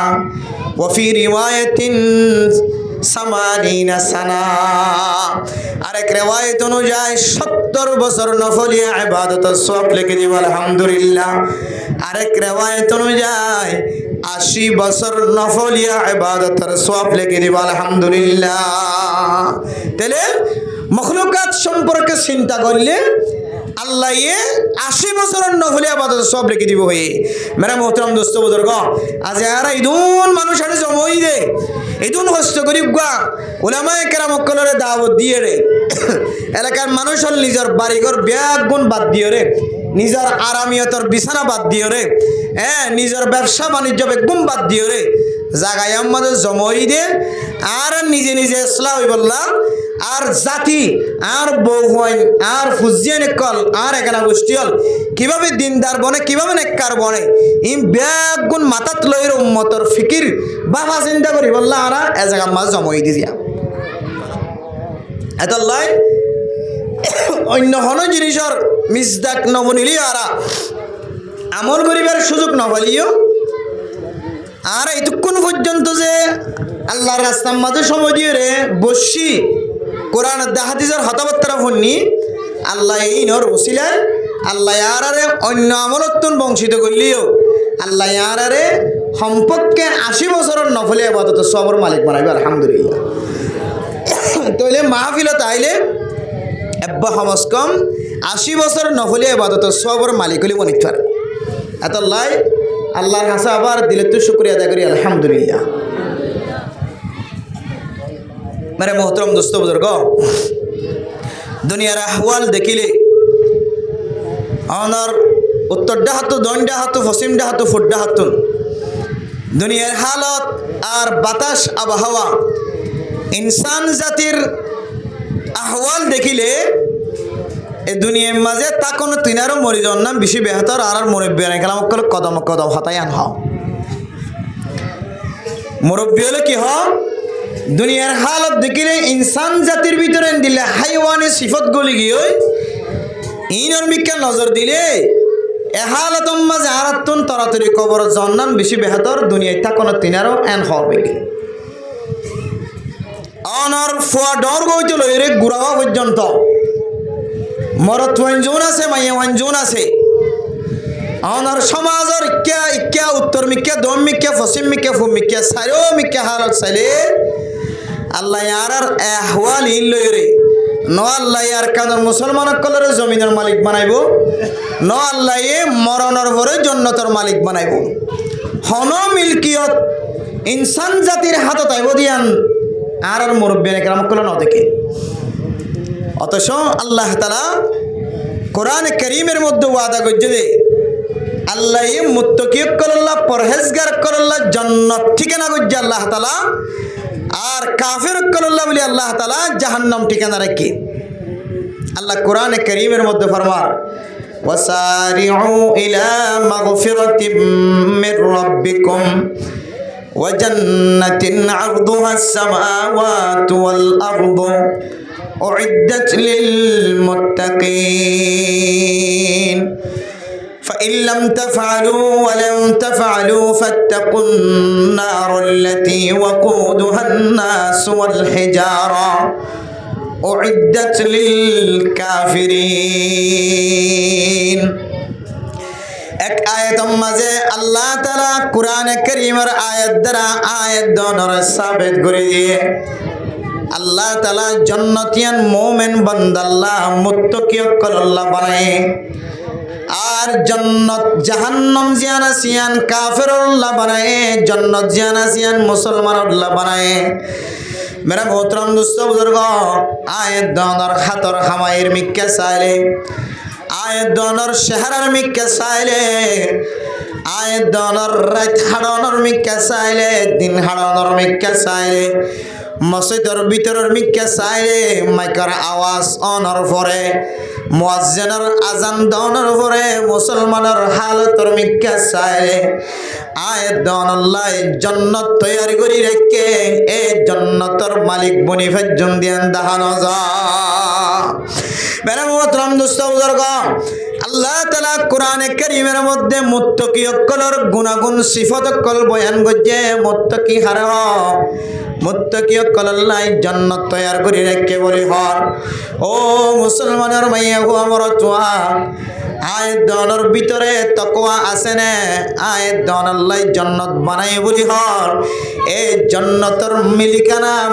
وفي رواية 80 سنة আরেক রিওয়ায়াত অনুযায়ী 70 বছর নফলি ইবাদত সওয়াব লিখে দিব আলহামদুলিল্লাহ। আরেক রিওয়ায়াত অনুযায়ী 80 বছর নফলি ইবাদতের সওয়াব লিখে দিব আলহামদুলিল্লাহ। তাহলে মখলুকাত সম্পর্কে চিন্তা করলে আল্লাহ 80 বছরের নফলি ইবাদত সব লিখে দিব হয়ে। মেরা মোহতরম দোস্ত বুজুর্গ, আজ আর ইদুন মানুষ আরে জমই দে ইদুন কষ্ট গরিব গা উলামায়ে কেরাম কলরে দাওয়াত দিয়ে রে এলাকার মানুষ হল নিজের বাড়িঘর ব্যাগ গুণ বাদ দিয়ে রে, নিজের আরামিয়তর বিছানা বাদ দিয়ে রে, নিজের ব্যবসা বাণিজ্য বেগম বাদ দিয়ে রে জাগায় আমাদের জমই দে আর নিজে নিজে ইসলাম বললাম আর জাতি আর বউ হয় আর ফুজিয়ান কল আর এখানে গোষ্ঠী হল কিভাবে দিনদার বনে কিভাবে নেককার বনে ইম ব্যাগ গুণ মাথাত লইর উম্মতর ফিকির বাবা চিন্তা করি বললা আরা এ জায়গা মাছ জমই দি দিয়া এত লাই অন্য হন জিনিসর মিসদাক নবনিলিও আরা আমল করিবার সুযোগ নবলিও আর এতক্ষণ পর্যন্ত যে আল্লাহর রাস্তার মাঝে সময় দিয়ে রে বসি কোরআন হাদিসের হতাবত্তরা ফন্নি আল্লাহ এই নর ওসিলায় আল্লাহ আরে অন্য আমলত্তন বংশিত করলিও আল্লাহ আরে সম্পর্কে 80 বছরের নফলে আবাদত সবর মালিক বানাইবে আলহামদুলিল্লাহ। তাইলে মাহফিলত আইলে এব্বা কমস কম 80 বছর নফলে আবাদত সবর মালিক হলি মনিক পারে। এত লাই আল্লাহর কাছে আবার দিলে তো শুকরিয়া আদায় করি আলহামদুলিল্লাহ। मेरे मोहतरम दोस्तों बुजुर्गों, दुनियार अहवाल देखिले अनर उत्तर डाहातो दन डाहातो पश्चिम डाहातो फुट डाहातुन दुनियार हालत और बातास आबहावा इंसान जातिर अहवाल देखिले ए दुनियार माजे ताकोनो तिनारो मरिजन नाम बेशी बेहतर आर मुरब्बी कालाम कदम कदम हतायान ह मुरब्बी हले कि ह दुनियार हालत देखिले इंसान जातिर भीतर दिले हाइवानी सिफत गली गई इनर मिक्का नजर दिले ए हालत माঝে আরাতুন তরাতরি কবর জান্নান বেশি বেহতর দুনিয়ায় তাকোনো তিনারো এন হবে অনর ফুয়া ডর গইতে লইরে গুরাওয়া পর্যন্ত মরত ওয়ানজুন আছে মাইয়া ওয়ানজুন আছে অনর সমাজের ইক্কা ইক্কা উত্তর মিক্কা দম মিক্কা পশ্চিম মিক্কা ফুম মিক্কা সারো মিক্কা হালত সাইলে আল্লাহ ইয়ারার আহওয়াল ইন লইরে নো আল্লাহ ইয়ার কাদের মুসলমান কলরে জমিনের মালিক বানাইবো নো আল্লাহ এ মরণের পরে জান্নাতের মালিক বানাইবো হন মিলকিয়ত ইনসান জাতির হাতে তাইব দিয়ান আর মুরব্বিয়ানে কেরাম কল না দেখে। অথচ আল্লাহ তাআলা কোরআন কারীমের মধ্যে ওয়াদা করছে যে আল্লাহ এ মুত্তাকি কল্লাহ পরহেজগার কল্লাহ জান্নাত ঠিকানা করছে আল্লাহ তাআলা আর কাফের কল্লাহ বলি আল্লাহ তাআলা জাহান্নাম ঠিকানা রাখি। আল্লাহ কোরআনে কারীমের মধ্যে ফরমান ওয়াসারিউ ইলা মাগফিরাতিম মির রাব্বিকুম ওয়া জান্নাতিন আরদুহা আস-সামাওয়াতু ওয়াল আরদু উইদ্দাত লিল মুত্তাকিন فإن لم تفعلوا ولم تفعلوا فاتقوا النار التي وقودها الناس والحجارة أعدت للكافرين এক আয়াতের মাঝে আল্লাহ তাআলা কোরআনে কারীমের আয়াত দ্বারা আয়াত দনর সাবিত করে দিয়ে আল্লাহ তাআলা জান্নাতিয়ান মুমিন বান্দাল্লাহ মুত্তাকিয়কল আল্লাহ বানায় আর জান্নাত জাহান্নাম জিয়ান আসিয়ান কাফিরুল্লাহ বানায় জান্নাত জিয়ান আসিয়ান মুসলমানুল্লাহ বানায়। मेरा मोहतरम दोस्तों बुजुर्गों आयत दोनों हाथों हमारे मिक्के साले आयत दोनों शहर मिक्के साले आयत दोनों रात हाड़ों मिक्के साले दिन हाड़ों मिक्के साले मस्जिदर भीतर मिक्के साले माइकर आवाज ऑनर फरे मुअज्जिनर आजान दोनों फरे मुसलमानर हालतर मिक्के साले आयत दोनों जन्नत तैयारी करी रखे ए जन्नतर मालिक बनी फज्जुन दियान दहानो जा। मेरा मोहतरम दोस्तों बुजुर्गों আল্লাহ তাআলা কোরআনে কারীমের মধ্যে মুত্তাকিয়কলর গুণাগুণ সিফাতকল বয়ান করছে। মুত্তাকি হারা মুত্তাকিয়কল আল্লাহ জান্নাত তৈয়ার করে রাখে বলি হর ও মুসলমানের মাইয়া গো আমার তোয়া আয়াত দনের ভিতরে তাকওয়া আছে না আয়াত দন আল্লাহ জান্নাত বানাই বলি হর এই জান্নাতের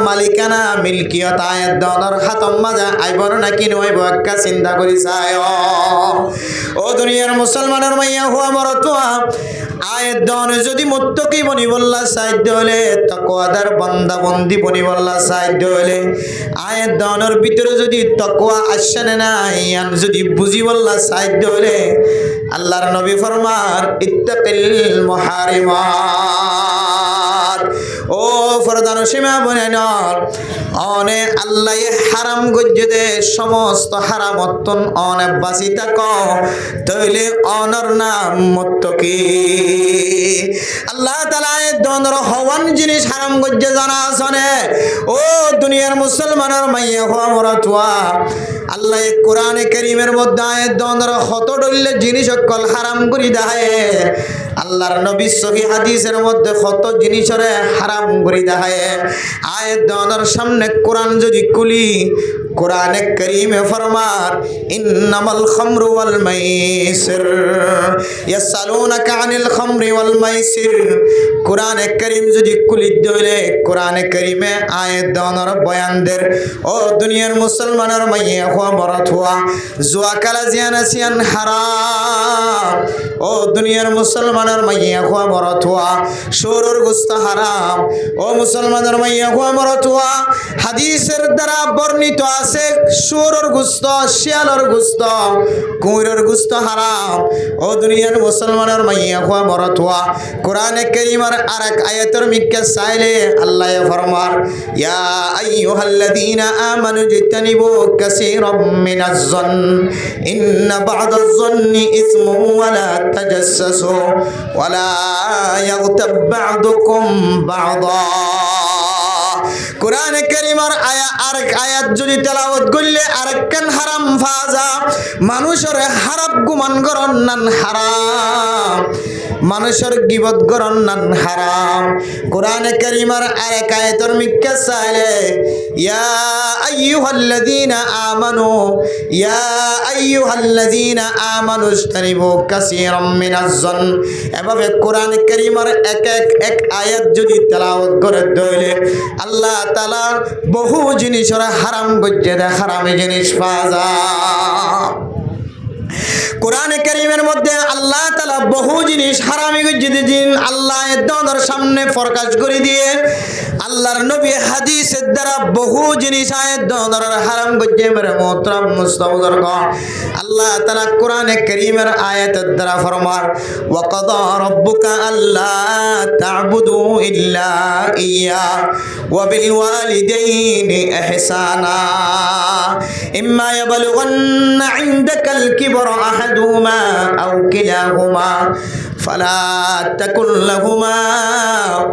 মালিকানা মিলকিয়ত আয়াত দনের হাতম মাজা আইবর নাকি নইব একটা চিন্তা করি চায় ও দুনিয়ার মুসলমানের মাইয়া হো আমার তোয়া আয়াত দন যদি মুত্তাকি বনি বল্লা সাইদ হলে তাকওয়াদার বান্দা বন্দি বনি বল্লা সাইদ হলে আয়াত দনের ভিতরে যদি তাকওয়া আসে না ইয়ান যদি বুঝি বল্লা সাইদ হলে আল্লাহর নবী ফরমান ইত্তাকিল মুহারিমাত ও ফরদান সীমা বনানোর অনে আল্লাহ হারাম গজ্জে দে সমস্ত হারামতন অনে বাসি থাক তইলে অনর নাম মুত্তাকি। আল্লাহ তাআলা দনর হওয়ান জিনিস হারাম গজ্জে জানা আসনে ও দুনিয়ার মুসলমানের মাইয়া হওয়া মরতুয়া আল্লাহ কোরআনে কারীমের মধ্যে আয়াত দনর হত ডলে জিনিস সকল হারাম করি দেয়। আল্লাহর নবী সহি হাদিসের মধ্যে কত জিনিসরে হারাম করে দেয়। আয়াত দনর সামনে কোরআন যদি খুলি কোরআনে কারীমে ফরমান ইন্নামাল খামরু ওয়াল মাইসির ইয়াসালুনাকা আনিল খামরি ওয়াল মাইসির কোরআনে কারীম যদি খুলি দিলে কোরআনে কারীমে আয়াত দনর বয়ান দের ও দুনিয়ার মুসলমানের মাইয়া হওয়া মরত হওয়া জুয়া কালা জিয়ানা সিয়ান হারাম ও দুনিয়ার মুসলমানের মাইয়া হওয়া মরত হওয়া সুরের গোশত হারাম ও মুসলমানের মাইয়া হওয়া মরত হওয়া হাদিসের দ্বারা বর্ণিত আছে সুরের গোশত শিয়ালের গোশত কুমিরের গোশত হারাম ও দুনিয়ার মুসলমানের মাইয়া হওয়া মরত হওয়া কোরআনে কারীমের আরেক আয়াতের মিক্কে চাইলে আল্লাহ ফরমান ইয়া আইয়ুহাল্লাযীনা আমানু জিতানিবু কাসীরাম মিনাজ জন ইন্না বা'দাজ জন্নি ইসমুন ওয়া লা তাজাসসু ওয়া লা ইয়াগতাব বা'দুকুম বা'দা। কোরআনে কারীমের আরেক আয়াত যদি তেলাওয়াত করলে আরেকখান হারাম ফাজা মানুষের হারাম গুমান করন নান হারাম মানুষের গিবত করন নান হারাম। কোরআনে কারীমের আরেক আয়াতের মিক্কে চাইলে ইয়া আইয়ুহাল্লাযীনা আমানু ইজতানিবু কাসীরাম মিনাজ জন এভাবে কোরআনে কারীমের এক আয়াত যদি তেলাওয়াত করে দইলে আল্লাহ তাআলা বহু জিনিসের হারাম গজ্জে দে হারামি জিনিস পাওয়া যায়। কোরআনে কারীমের মধ্যে আল্লাহ তাআলা বহু জিনিস হারামি করে দিন আল্লাহ এর সামনে প্রকাশ করে দিয়ে আল্লাহর নবী হাদিসের দ্বারা বহু জিনিস আয়াত দ্বারা হারাম করে মেরে মোহতারাম মুস্তাফা আল্লাহ তাআলা কোরআনে কারীমের আয়াতের দ্বারা ফরমান ওয়া কাদা রাব্বুকা আল্লা তা'বুদু ইল্লা ইয়া ওয়া বিল ওয়ালিদাইনি ইহসানা ইম্মা ইয়াবলুগান্না ইনদাকাল কিবরা আহাদুহুমা আও কিলাহুমা فلا تقل لهما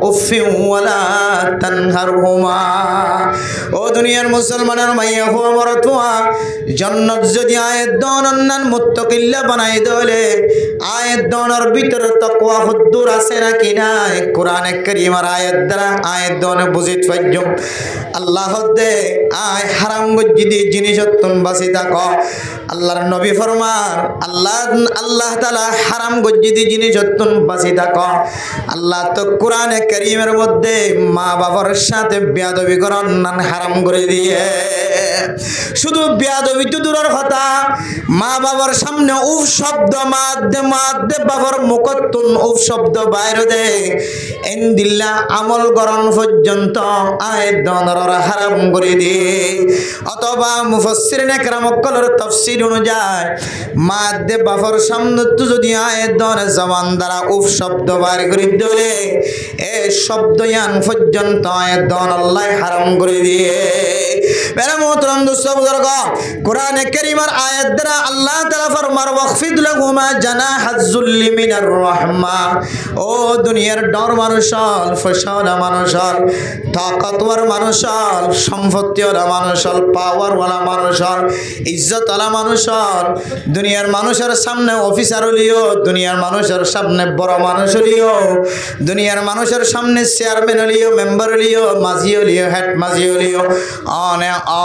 اف ولا تنهرهما ও দুনিয়ার মুসলমানের মাইয়া হো মরতুয়া জান্নাত যদি আয়াত দনন্নান মুত্তাকিল্লা বানাই দলে আয়াত দনের ভিতরে তাকওয়া হুদ্দুর আছে না কিনা কোরআনে কারীমের আয়াত দ্বারা আয়াত দনে বুঝিত পাইজম আল্লাহ দে আয় হারাম গজ্জিদি জিনিস তুন বাসি থাকো আল্লাহর নবী ফরমান আল্লাহ তাআলা হারাম গজ্জিদি জিনিস তুন বাসি থাকো আল্লাহ তো কোরআনে কারীমের মধ্যে মা বাবার সাথে বেয়াদবি করার নান হারাম করে দিয়ে শুধু বেয়াদবি তো দূরের কথা মা বাবার সামনে উফ শব্দ মাদ্দে বাবার মুখতুন উফ শব্দ বাইরে দে ইনদিল্লা আমল গরণ পর্যন্ত আয়াত দনর হারাম করে দিয়ে অথবা মুফাসসিরিনে কেরামকলের তাফসীর অনুযায়ী মাদ্দে বাবার সামনে তো যদি আয়াত দনের জবান দ্বারা উফ শব্দ বাইর করে দিলে এ শব্দ ইয়ান পর্যন্ত আয়াত দন আল্লাহ হারাম করে দিয়ে মেরা মোহতরম দোস্ত বুজুর্গ কোরআনে কারীমের আয়াত দ্বারা আল্লাহ তাআলা ফরমান ওয়াখফিদ লাহুমা জানাহাজ যুল্লি মিনার রাহমা ও দুনিয়ার ডর মানুষল ফসল মানুষল তাকতওয়ার মানুষল সম্পত্তিওয়ালা মানুষল পাওয়ারওয়ালা মানুষল ইজ্জতওয়ালা মানুষল দুনিয়ার মানুষের সামনে অফিসার হলিও দুনিয়ার মানুষের সামনে বড় মানুষ হলিও দুনিয়ার মানুষের সামনে চেয়ারম্যান হলিও মেম্বার হলিও মাঝি হলিও হেড মাঝি হলিও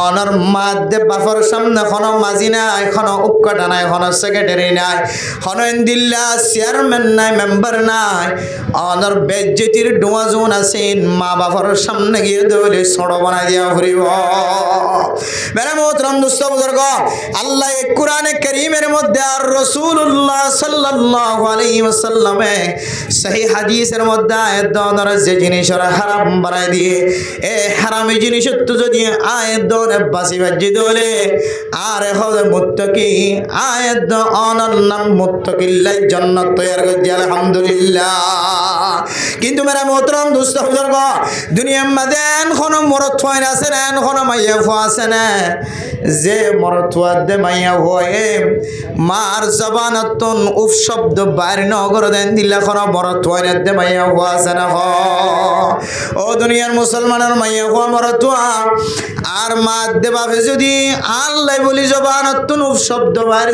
অনর মাদ্দে বাফর সামনে কোনো মাঝি নাই কোনো উপকাটা নাই কোনো সেক্রেটারি নাই কোনো ইন্দিল্লা চেয়ারম্যান নাই মেম্বার নাই অনর বেজ্জতির ডোয়াজুন আছেন মা বাবার সামনে গিয়ে দলে ছোট বানাই দিয়া ফুরিব মেরে মোহতরম দোস্ত বুজুর্গ আল্লাহ কোরআনে কারীমের মধ্যে আর রাসূলুল্লাহ সাল্লাল্লাহু আলাইহি ওয়াসাল্লামে সহিহ হাদিসের মধ্যে আয়াত দনের যে জিনিসের হারাম বানাই দিয়ে এ হারামি জিনিস তো যদি আয়াত দনে বাসি বাজি দলে আর হবে মুত্তাকি আয়াত অনার নাম মুত্তাকিল্লাহ জান্নাত তৈয়ার করছে আলহামদুলিল্লাহ কিন্তু মেরা মোহতরম দোস্ত বুজুর্গ দুনিয়ার মধ্যে কোনো মরদ হয় আছে না কোনো মাইয়া আছে না যে মরদ দে মাইয়া হয় মার জবানতন উফ শব্দ বাইরে নগর দেন দিলা কোনো মরদ হয় দে মাইয়া আছে না ও দুনিয়ার মুসলমানের মাইয়া হওয়া মরদ আর মা দে বাপে যদি আল্লাহ বলি জবানতন উফ শব্দ বাইরে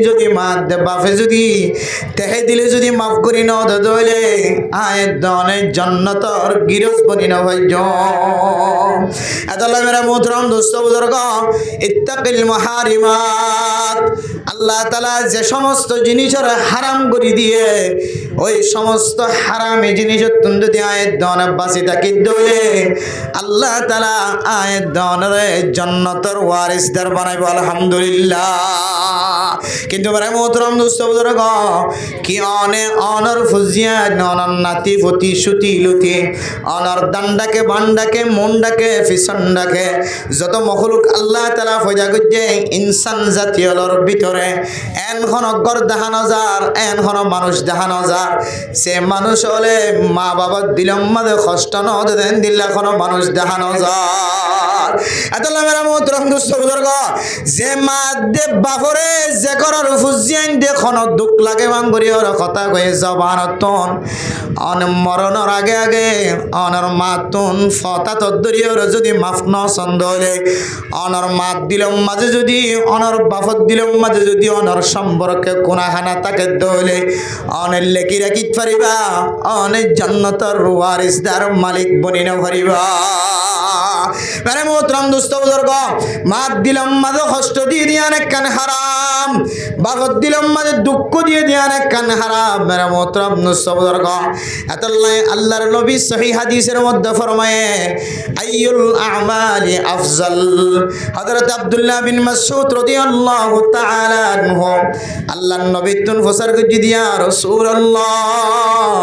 যদি মা দে বাপে যদি তেহে দিলে যদি মাফ করি ন দলে আয়াত দনে জান্নাতের গিরস বনি না ভাই এতলা মেরা মোহতরম দোস্ত বুজুর্গ ইত্তাকিল মুহারিমাত আল্লাহ তাআলা যে সমস্ত জিনিসের হারাম করে দিয়ে ওই সমস্ত হারামি জিনিসের যদি আয়াত দনে বাসি থাকি দলে আল্লাহ তাআলা আয়াত দনে জান্নাতের ওয়ারিসদার বানাইব আলহামদুলিল্লাহ কিন্তু মেরা মোহতরম দোস্ত বুজুর্গ কি অনর ফুজিয়া অনর নাতি ফতি সুতি লুতি অনর দান্ডাকে বান্ডাকে মুন্ডাকে ফিসন্ডাকে যত মখলুক আল্লাহ তাআলা ফয়দা করছে ইনসান জাতীয়র ভিতরে এনখন গর দেখানো যার এনখন মানুষ দেখানো যার সে মানুষ হলে মা বাবা দিলাম মাদে কষ্ট নদেন দিল্লা কোনো মানুষ দেখানো যার এতলা মেরা মোহতরম দোস্ত বুজুর্গ যে মা দে বাপরে যে করার ফুজিয়ান দেখনো দুঃখ লাগে বাঙ্গুরি ওর কথা কয়ে জবানতন অন মরণের আগে আগে অনর মাতুন ফতা তদ্দরিয়র যদি মাফ ন সন্দলে অনর মাত দিলম মাঝে যদি অনর বাফত দিলম মাঝে যদি অনর সম্পর্কে কোনাখানা তাকে দলে অনের লেকি রাখিত পারিবা অনেক জান্নাতের ওয়ারিসদার মালিক বনি না পারিবা মানে মোহতরম দোস্ত বুজুর্গ মাত দিলাম মাঝে কষ্ট দিয়ে দিয়ান একখান হারাম বাগত দিলাম মাঝে দুঃখ দিয়ে দিয়ান একখান হারাম মেরে মোহতরম দোস্ত বুজুর্গ এতলাই আল্লাহর নবী সহিহ হাদিসের মধ্যে ফরমায়ে আইয়ুল আমালি আফজাল হযরত আব্দুল্লাহ বিন মাসউদ রাদিয়াল্লাহু তাআলা আনহু আল্লাহর নবী তুন ফসর গজি দিয়া রাসূলুল্লাহ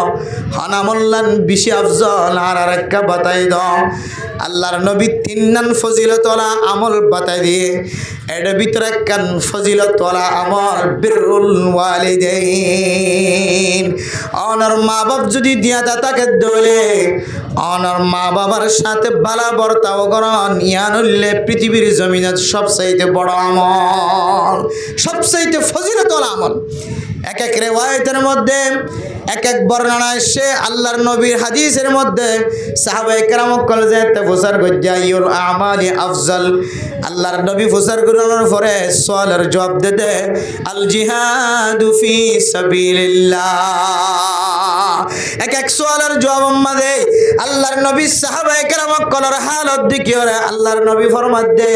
হানামুল্লান বেশি আফজল আর আরেকটা বাতাই দাও আল্লাহর নবী তিন নান ফজিলতওয়ালা আমল বাতাই দিয়ে এর ভিতরে একখান ফজিলতওয়ালা আমল বিরুল ওয়ালিদাইন অনার মা বাপ যদি দিয়া তাকে দলে অনার মা বাবার সাথে বালা বর্তাও করন ইয়ানুল্লে পৃথিবীর জমিনের সবচাইতে বড় আমল সবচাইতে ফজিলতওয়ালা আমল এক এক রিওয়ায়াতের মধ্যে এক এক বর্ণনা আসে আল্লাহর নবীর হাদিসের মধ্যে সাহাবায়ে কেরাম কল যেতে ফুসার গজ্জাইউল আমালি আফজাল আল্লাহর নবী ফুসার করার পরে সওয়ালের জবাব দিতে আল জিহাদু ফি সাবিলিল্লাহ এক এক সওয়ালের জবাব আমাদে আল্লাহর নবী সাহাবায়ে কেরাম কলর হালত দিকিরে আল্লাহর নবী ফরমাত দে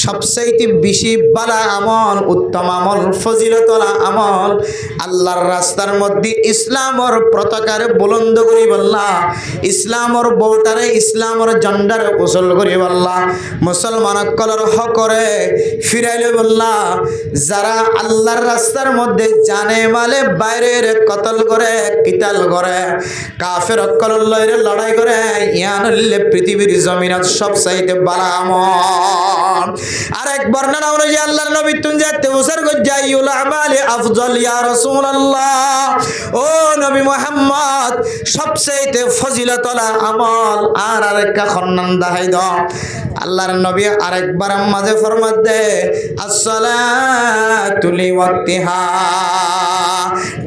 সবচাইতে বেশি বালা আমল উত্তম আমল ফজিলতওয়ালা আমল আল্লাহর রাস্তার মধ্যে ইসলামর পতাকারে বুলন্দ করি বললা ইসলামর বউটারে ইসলামর ঝান্ডারে উসল করি বললা মুসলমান কলর হকরে ফিরাইলে বললা যারা আল্লাহর রাস্তার মধ্যে জানে মালে বাইরের কতল করে কিতাল করে কাফের কলর লইরে লড়াই করে ইয়ানলে পৃথিবীর জমিনত সবচাইতে বালা আমল আরেক বর্ণনা অনুযায়ী আল্লাহর নবী তুন যেতে উসর গজ্জাইউল আমালি আফজল ইয়া রাসূলুল্লাহ ও নবী মুহাম্মদ সবচাইতে ফজিলতওয়ালা আমল আর আরেকটা খন্নান দেখাই দাও আল্লাহর নবী আরেকবার মাঝে ফরমাত দে আসসালাতু লিওয়াক্তিহা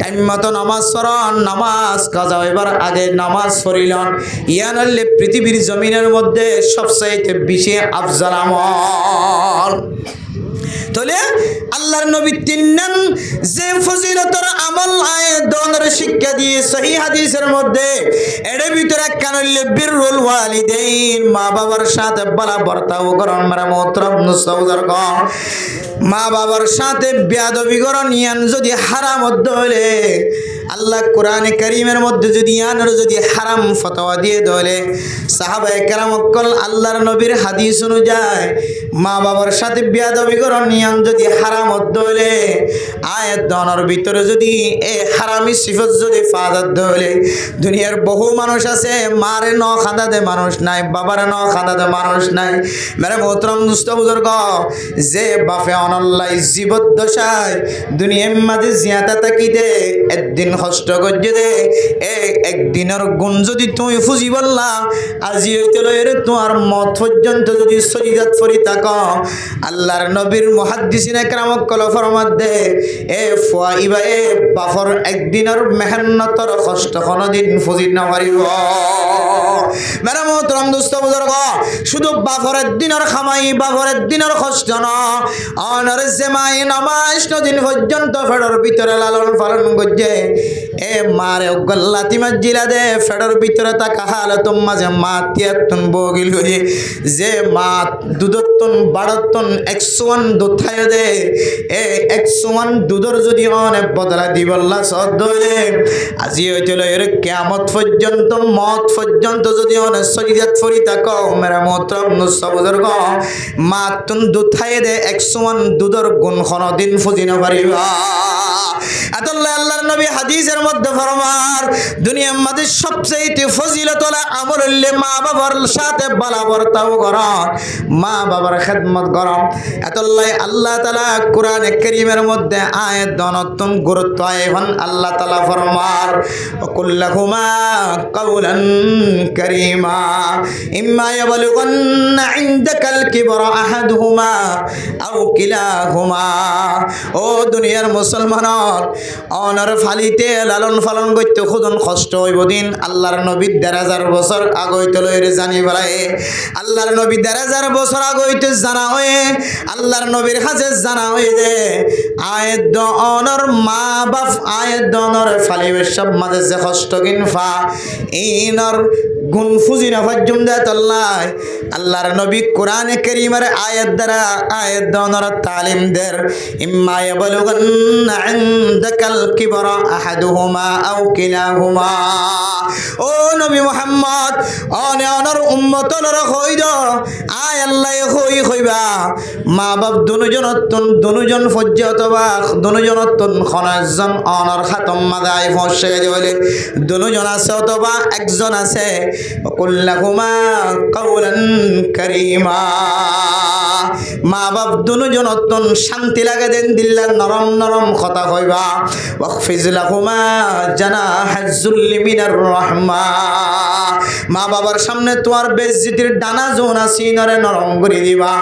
টাইম মতো নামাজ পড়ন নামাজ কাজা হইবার আগে নামাজ পড়িলন ইয়ানাল্লে পৃথিবীর জমিনের মধ্যে সবচাইতে বেশি আফজাল আমল তাহলে আল্লাহর নবী তিন নাম যে ফজিলতের আমল আয়াত দনের শিক্ষা দিয়ে সহিহ হাদিসের মধ্যে এর ভিতরে কানলে বিরুল ওয়ালিদাইন মা বাবার সাথে ভালো বর্তাও করন মারা মোহতরম মুস্তাউজারগ মা বাবার সাথে বেয়াদবি করন ইয়ান যদি হারাম হলে আল্লাহ কোরআনে কারীমের মধ্যে যদি ইয়ানের যদি হারাম ফতোয়া দিয়ে দলে সাহাবায়ে কেরাম কল আল্লাহর নবীর হাদিস অনুযায়ী মা বাবার সাথে বেয়াদবি করন ইয়ান যদি হারাম হলে আয়াত দনের ভিতরে যদি এই হারামি সিফত যদি ফাদাত দলে দুনিয়ার বহু মানুষ আছে মারে ন খাদা দে মানুষ নাই বাবারে ন খাদা দে মানুষ নাই মেরে মোহতরম দুস্থ বুজুর্গ যে বাপে অনল্লাই জীবদ্দশায় দুনিয়ার মাঝে জিয়াতা তাকি দে একদিন কষ্ট করছে দে একদিনের গুণ যদি তুমি ফুজি বললা আজি হইতে লয়ের তোমার মত পর্যন্ত যদি সজিদাত ফরি থাক আল্লাহর নবীর মুহাদ্দিসিনে কেরাম কল ফরমাত দে ফুয়াইবা বাফর একদিনের মেহনতর কষ্ট কোনদিন ফুজি না পারিব মেরা মোহতরম দোস্ত বুজুর্গ শুধু বাফরের দিনের খামাই বাফরের দিনের কষ্ট না অনার জেমাই নামাজ দিন পর্যন্ত ফেডর ভিতরে লালন পালন করছে এ মারে গল্লাতি মজ্জিলা দে ফেডর ভিতরে তাকা হালতম মাঝে মাতিয়াতুন বগিল হয়ে যে মা দুধতন বাড়তন 101 দুধ খায় দে এ 101 দুধর যদি অনেক বদলা দিবল্লা সদ দে আজি হইছিল এর কিয়ামত পর্যন্ত মত পর্যন্ত যদি অনেক সজিদাত ফরি থাকো মেরা মোহতরম বুজুর্গ মা তুন দুধ খায় দে 101 দুধর গুণ কোনদিন ফুজি না পারিবা আল্লাহ আল্লাহর নবী হাদিসের মধ্যে ফরমার দুনিয়ার মধ্যে সবচেয়ে ফজিলতওয়ালা আমল হইলে মা বাবার সাথে ভালো বর্তাও করন মা বাবার খেদমত করন এতলাই আল্লাহ তাআলা কোরআনে কারীমের মধ্যে আয়াত দনতন গুরুত্ব আইন আল্লাহ তাআলা ফরমার কুল্লাহুমা কাওলান কারীমা ইম্মা ইয়াবলুগান্না ইনদাকাল কিবরা আহাদুহুমা আও কিলাহুমা ও দুনিয়ার মুসলমান অনার ফালিতে লালন পালন করতে খুদন কষ্ট হইব দিন আল্লাহর নবী 1000 বছর আগইতে লইরে জানি বলাই আল্লাহর নবী 1000 বছর আগইতে জানা হয়ে আল্লাহর নবীর কাছে জানা হয়ে যে আয়াত দনর মা বাপ আয়াত দনর ফালিবে সব মাঝে যে কষ্ট কিনফা ইনর গুণ ফুজি না পর্যন্ত আল্লাহ আল্লাহর নবী কোরআনে কারীমের আয়াত দ্বারা আয়াত দনর তালিম দের ইম্মা ইয়াবলুগান্না ইনদাকাল কিবরা আহাদুহুমা আও কিলাহুমা। ও নবী মুহাম্মদ অনে অনর উম্মতর কইদ আয় আল্লাহ কইবা মা বাপ দুজন ফজ্জে অথবা দুজনতন খনাজন অনর খাতম মাদায় ফসে বলে দুজন আছে অথবা একজন আছে কুল্লাহুমা কাওলান কারীমা। মা বাপ দুজনতন শান্তি লাগে দেন দিল্লার নরম নরম কথা কইবা ওয়াকফিজ লাহুমা জানাহাজ যুল্লি মিনার রাহমা। মা বাবার সামনে তোমার বেজ্জতির ডানা জোনা সিনরে নরম করে দিবা।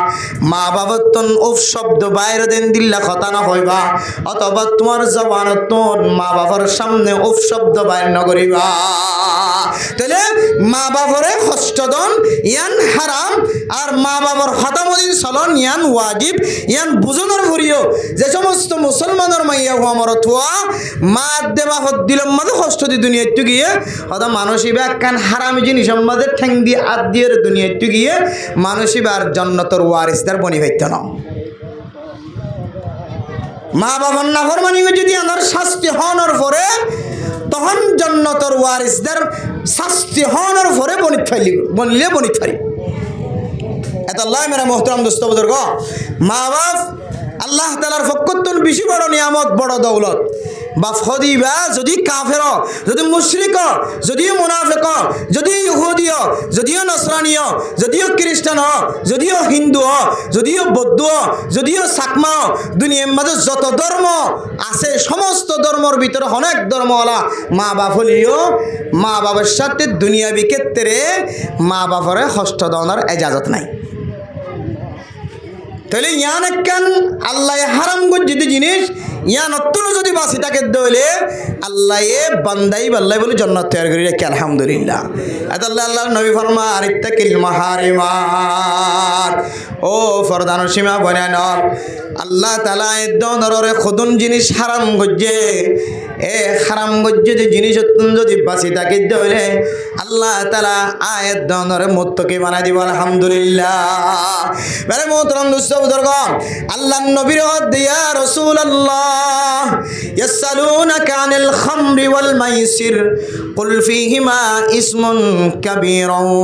মা বাবার তন উফ শব্দ বাইরে দেন দিল্লা কথা না হইবা অথবা তোমার জবানত মা বাবার সামনে উফ শব্দ বাইর না করিবা। তাহলে মা বাবারে কষ্ট দন ইয়ান হারাম আর মা বাবার হতামদিন চলন ইয়ান ওয়াজিব ইয়ান বুঝনের ভরিও। যে সমস্ত মুসলমানের মাইয়া আমার থোয়া মা দেবা হত দিলাম মাঝে কষ্ট দি দুনিয়াতে গিয়ে হয়তো মানসিবা কান হারামি জিনিস আমাদের ঠ্যাং দিয়ে আদ দিয়ে দুনিয়াতে গিয়ে মানসিবার জন্নতর ওয়ারিসদার বনি ভাইত না। মা বাবার নাফরমানি যদি আমার শাস্তি হওয়ার পরে তখন জন্নতর ওয়ারিসদার শাস্তি হওয়ার পরে বনিলে বনিত পারি। এত আল্লাহ মেরা মোহতরম দোস্ত বুজুর্গ মা বাপ আল্লাহ তাআলার ফকতুন বেশি বড় নিয়ামত বড় দৌলত। বাপ হদিবা যদি কাফের যদি মুশরিক যদিও মুনাফিক যদিও ইহুদিও যদিও নসরানিও যদিও খ্রিস্টান যদিও হিন্দু যদিও বৌদ্ধ যদিও সাকমা দুনিয়ার মাঝে যত ধর্ম আছে সমস্ত ধর্মর ভিতরে অনেক ধর্মওয়ালা মা বাপ হলিও মা বাবার সাথে দুনিয়াবি ক্ষেত্রে মা বাপরে কষ্ট দেওয়ার এজাজত নাই। তাহলে ইয়ান একখান আল্লাহ হারাম যদি জিনিস ইয়ান অত্যন্ত যদি বাঁচি থাকে দইলে আল্লাহ বান্দাই বাল্লাই বলে জন্নত তৈরি করে রেখে আলহামদুলিল্লাহ। আল্লাহ আল্লাহ নবী ফরমা আরিত্তাকিল মাহারিমাত। ও ফরদান সীমা বনানর আল্লাহ তাআলা এদনরে খুদুন জিনিস হারাম গজ্জে এ হারাম গজ্জে যে জিনিস যদি বাঁচি থাকে দইলে আল্লাহ তাআলা আয়াত দনরে মুত্তাকি বানাই দিব আলহামদুলিল্লাহ। মানে মোহতরম দোস্ত বুজুর্গ আল্লাহ নবীর দিয়া রাসূলুল্লাহ ইয়াসালুনাকা আনিল খামরি ওয়াল মাইসির কুল ফীহিমা ইসমুন কাবীরু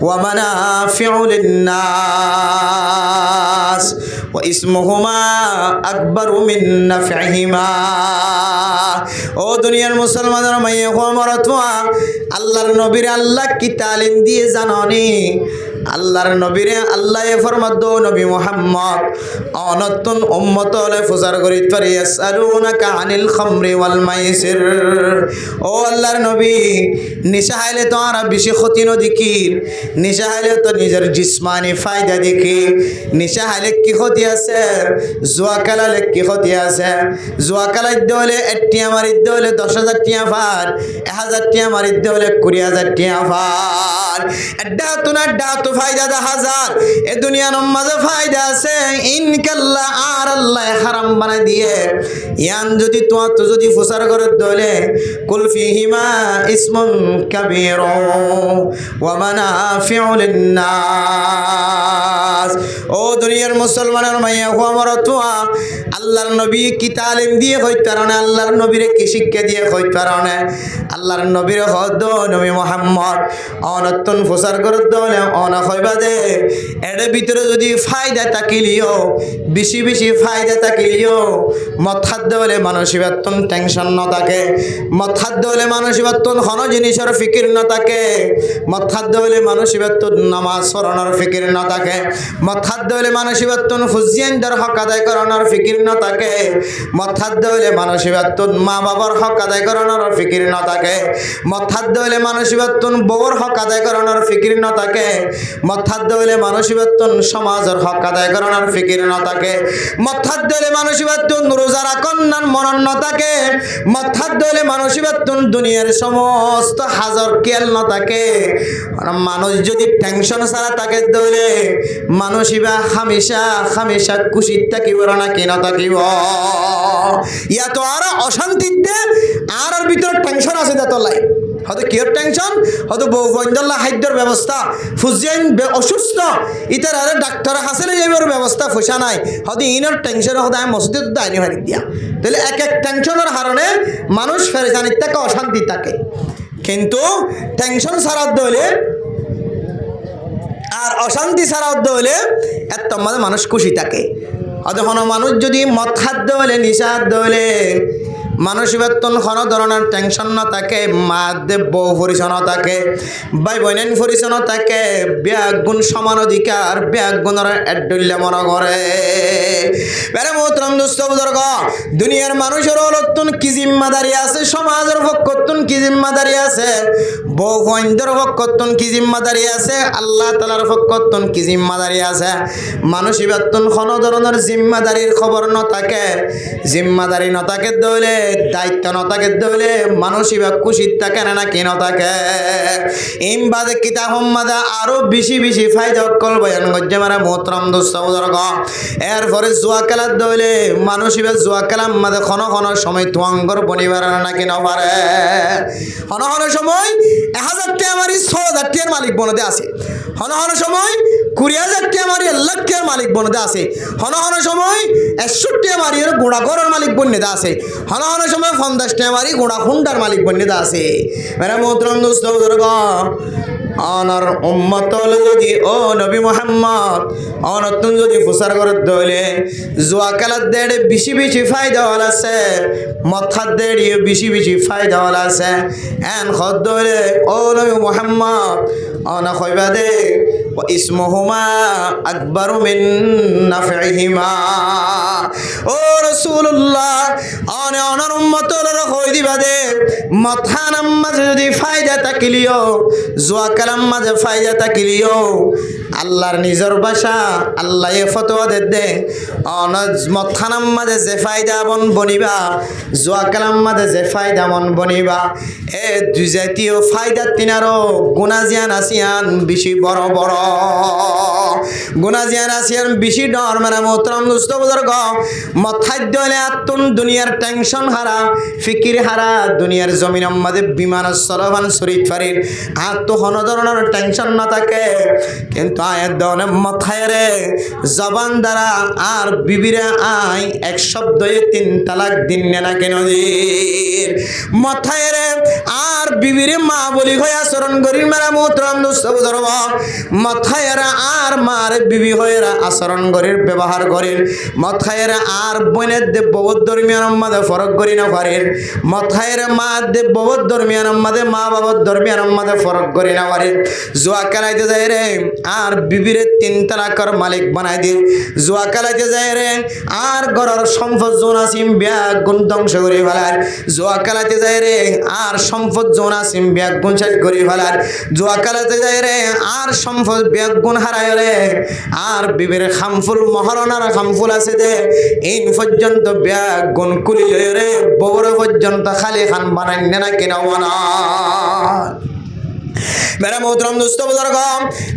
ওয়া মানাফিউ লিন-নাস ওয়া ইসমুহুমা আকবারু মিন নাফইহিমা। ও দুনিয়ার মুসলমানের মাইয়া মরতওয়া আল্লাহর নবীর আল্লাহ কি তালিম দিয়ে জাননি। আল্লাহর নবীরে আল্লাহ ফরমাদ নবী মুহাম্মদ অনতুন উম্মত হলে ফুজার করিত পারি ইয়াসালুনাকা আনিল খামরি ওয়াল মাইসির। ও আল্লাহর নবী নিশা হাইলে তো আর বেশি ক্ষতি নদিকির নিশা হাইলে তো নিজের জিসমানি ফায়দা দেখি। নিশা হাইলে কি ক্ষতি আছে জুয়া খেলালে কি ক্ষতি আছে। জুয়া খেলাইতে হলে একটিয়া মারিতে হলে 10,000 টিয়া ফার 1,000 টিয়া মারিতে হলে 20,000 টিয়া ফার এডা তো না ডা তো ফায়দা 10,000 এ দুনিয়ার মাঝে ফায়দা আছে ইনকাল্লাহ আর আল্লাহ হারাম বানাই দিয়ে ইয়ান যদি তো যদি ফুসার করে দলে কুল ফীহিমা ইসমুন কাবীরু ওয়া মানাফিউ লিন-নাস। ও দুনিয়ার মুসলমানের মাইয়া হো আমার তোয়া আল্লাহর নবী কি তালিম দিয়ে কইতে পারে আল্লাহর নবীরে কি শিক্ষা দিয়ে কইতে পারে আল্লাহর নবীরে হদ নবী মুহাম্মদ অনতুন ফুসার করে দলে অনা কইবা দে এর ভিতরে যদি ফায়দা থাকিলিও বেশি বেশি ফায়দা থাকিলিও মথাদ দলে মানসিকতন টেনশন না থাকে। মথাদ দলে মানসিকতন কোন জিনিসের ফিকির না থাকে। মথাদ দলে মানসিকতন নামাজ পড়ানোর ফিকির না থাকে। মথাদ দলে মানসিকতন ফুজিয়ানদার হক আদায় করানোর ফিকির না থাকে। মথাদ দলে মানসিকতন মা বাবার হক আদায় করানোর ফিকির না থাকে। মথাদ দলে মানসিকতন বউর হক আদায় করানোর ফিকির না থাকে। মথাদ দলে মানসিকতন সমাজের হক আদায় করানোর ফিকির না থাকে। মথাদ দলে মানসিকতন রোজা রাখনার মনন না থাকে। মথাদ দলে মানসিকতন দুনিয়ার সমস্ত হাজার খেয়াল না থাকে। মানুষ যদি টেনশন ছাড়া থাকে দলে মানসিবা হামেশা হামেশা খুশিত থাকিব না কেন থাকিব। ইয়া তো আর অশান্তিতে আর ভিতরে টেনশন আছে তলাই হয়তো কিয়র টেনশন হয়তো বউ বন্ধল্লা খাদ্যর ব্যবস্থা ফুজিয়ান অসুস্থ ইতার আরে ডাক্তার হাসিলে যাইবার ব্যবস্থা ফুসা নাই হয়তো ইনার টেনশন হয়তো আমি মসজিদে দায়নি হারি দিয়া তাহলে এক এক টেনশনের কারণে মানুষ ফেরেশানির থেকে অশান্তি থাকে কিন্তু টেনশন ছাড়া হলে আর অশান্তি ছাড়া হলে এত মানে মানুষ খুশি থাকে হয়তো কোনো মানুষ যদি মদ খাদ্য হলে নিশা খাদ্য হলে মানুষ বেতন কোনো ধরনের টেনশন না থাকে মা দেব বউ পরিচ্ছন্ন থাকে ভাই বোনেন পরিচ্ছন্ন থাকে ব্যাগ গুণ সমান অধিকার ব্যাগ গুণের এডুল্লে মনে করে বেড়ে মোহতরম দুস্থ বুজুর্গ দুনিয়ার মানুষের অলতুন কি জিম্মাদারি আছে সমাজের পক্ষতুন কি জিম্মাদারি আছে বউ বন্ধের পক্ষতুন কি জিম্মাদারি আছে আল্লাহ তাআলার পক্ষতুন কি জিম্মাদারি আছে মানুষ বেতন কোনো ধরনের জিম্মাদারির খবর না থাকে জিম্মাদারি না থাকে দলে দায়িত্ব না থাকে দলে মানুষ এবার খুশি থাকে না কি না থাকে ইম বাদে কিতাব মাদা আরো বেশি বেশি ফায়দা কল বয়ান গজ্জে মারা মোহতরম দোস্ত বুজুর্গ এরপরে জুয়া খেলার দলে মানুষ এবার জুয়া খেলার মাদে ক্ষণ ক্ষণ সময় তুয়াঙ্গর বনিবার না কি না পারে ক্ষণ ক্ষণ সময় 1000 টাকা মারি 6000 টাকার মালিক বনতে আছে ক্ষণ ক্ষণ সময় 20000 টাকা মারি 1 লাখ টাকার মালিক বনতে আছে ক্ষণ ক্ষণ সময় 61 টাকা মারি গোড়া ঘরের মালিক বন্যতে আছে ক্ষণ ক্ষণ সময় 50 টাকা মারি গোড়া খুন্ডার মালিক বন্যতে আছে মেরা মোহতরম দোস্ত বুজুর্গ আনার উম্মত যদি ও নবী মুহাম্মদ অনতুন যদি প্রচার করে দলে জুয়া খেলার দেড় বেশি বেশি ফায়দা হল আছে মদ খাদ্যের বেশি বেশি ফায়দা হল আছে এন খদ দলে ও নবী মুহাম্মদ অনা কইবা দে ইসমুহুমা আকবারু মিন নাফিহিমা ও রাসূলুল্লাহ অনার উম্মত কই দিবা দে মদ খানার মাঝে যদি ফায়দা থাকিলিও জুয়া কালাম মাঝে ফায়দা থাকিলিও আল্লাহর নিজের ভাষা আল্লাহ ফতোয়া দে মদ খানার মাঝে যে ফায়দা মন বনিবা জুয়া কালাম মাঝে যে ফায়দা মন বনিবা এ দুই জাতীয় ফায়দা তিনারও গুনাজিয়ান আসিয়ান বেশি বড় বড় গুনাজিয়ান আসিয়ান বেশি ডর মানে মোহতরম দুস্থ বুজুর্গ মদ খাদ্য হলে আত্মন দুনিয়ার টেনশন হারা ফিকির হারা দুনিয়ার জমিন আমাদের বিমান চলমান শরীর ফারির আর তো কোনো ধরনের টেনশন না থাকে কিন্তু আয়ের দনে মাথায় রে জবান দ্বারা আর বিবিরে আই এক শব্দে 3 তালাক দিন না কেন দিন মাথায় রে আর বিবিরে মা বলি হয়ে আচরণ করি মেরা মোহতরম দোস্ত বুজুর্গ মাথায় রে আর মার বিবি হয়ে আচরণ করির ব্যবহার করির মাথায় রে আর বোনের দেব বহুত দরমিয়ান আমাদের ফরক করি না পারির মাথায় রে মা দেব বহুত দরমিয়ান আমাদের মা বাবার দরমিয়ান আমাদের ফরক করি না পারির জুয়া খেলাইতে যায় রে আর বিবিরে 3 তালাকের মালিক বানাই দি জুয়া খেলাইতে যায় রে আর ঘরের সম্পদ জোনাসিম ব্যাগ গুণ ধ্বংস করে ফেলার জুয়া খেলাইতে যায় রে আর সম্পদ জোনাসিম ব্যাগ গুণ শেষ করে ফেলার জুয়া খেলাইতে যায় রে আর সম্পদ ব্যাগ গুণ হারায় রে আর বিবির খামফুল মহারণার খামফুল আছে দে ইন পর্যন্ত ব্যাগ গুণ কুলি রে বড় পর্যন্ত খালি খান বানাই না কিনা বানা মেরা মোহতরম দোস্ত বুজুর্গ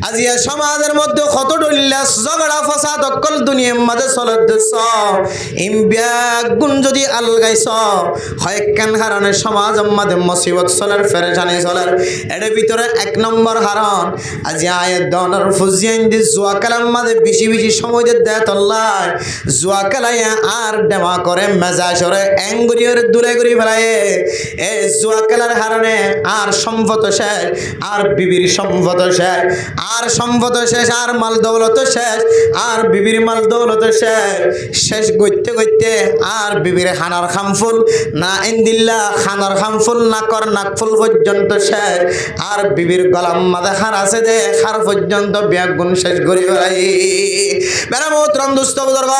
আজিয়া সমাজের মধ্যে কত ডল্লাস ঝগড়া ফসাদ অকল দুনিয়ার মাঝে চলতেছ ইম ব্যাগ গুণ যদি আলগাইছ হয় কেন হারণে সমাজ আমাদের মুসিবত চলার ফেরেশানি চলার এর ভিতরে 1 নম্বর হারণ আজি আয়াত দনের ফুজিয়ান দি জুয়া কালাম মাঝে বেশি বেশি সময় দেয় আল্লাহ জুয়া কালাইয়া আর দেমা করে মেজাজরে এঙ্গুরিয়র দূরে করি ফেলায় এ জুয়া কালার হারণে আর সম্পদ শেষ আর বিবির সম্পদ শেষ আর সম্পদ শেষ আর মাল দৌলত শেষ আর বিবির মাল দৌলত শেষ গইতে গইতে আর বিবির খানার খামফুল না ইন্দিল্লা খানার খামফুল নাকর নাকফুল পর্যন্ত শেষ আর বিবির গলাম মাঝে খার আছে দে খার পর্যন্ত ব্যাগ গুণ শেষ করি বেড়াই বেড়া মোহতরম দুস্থ বুজুর্গ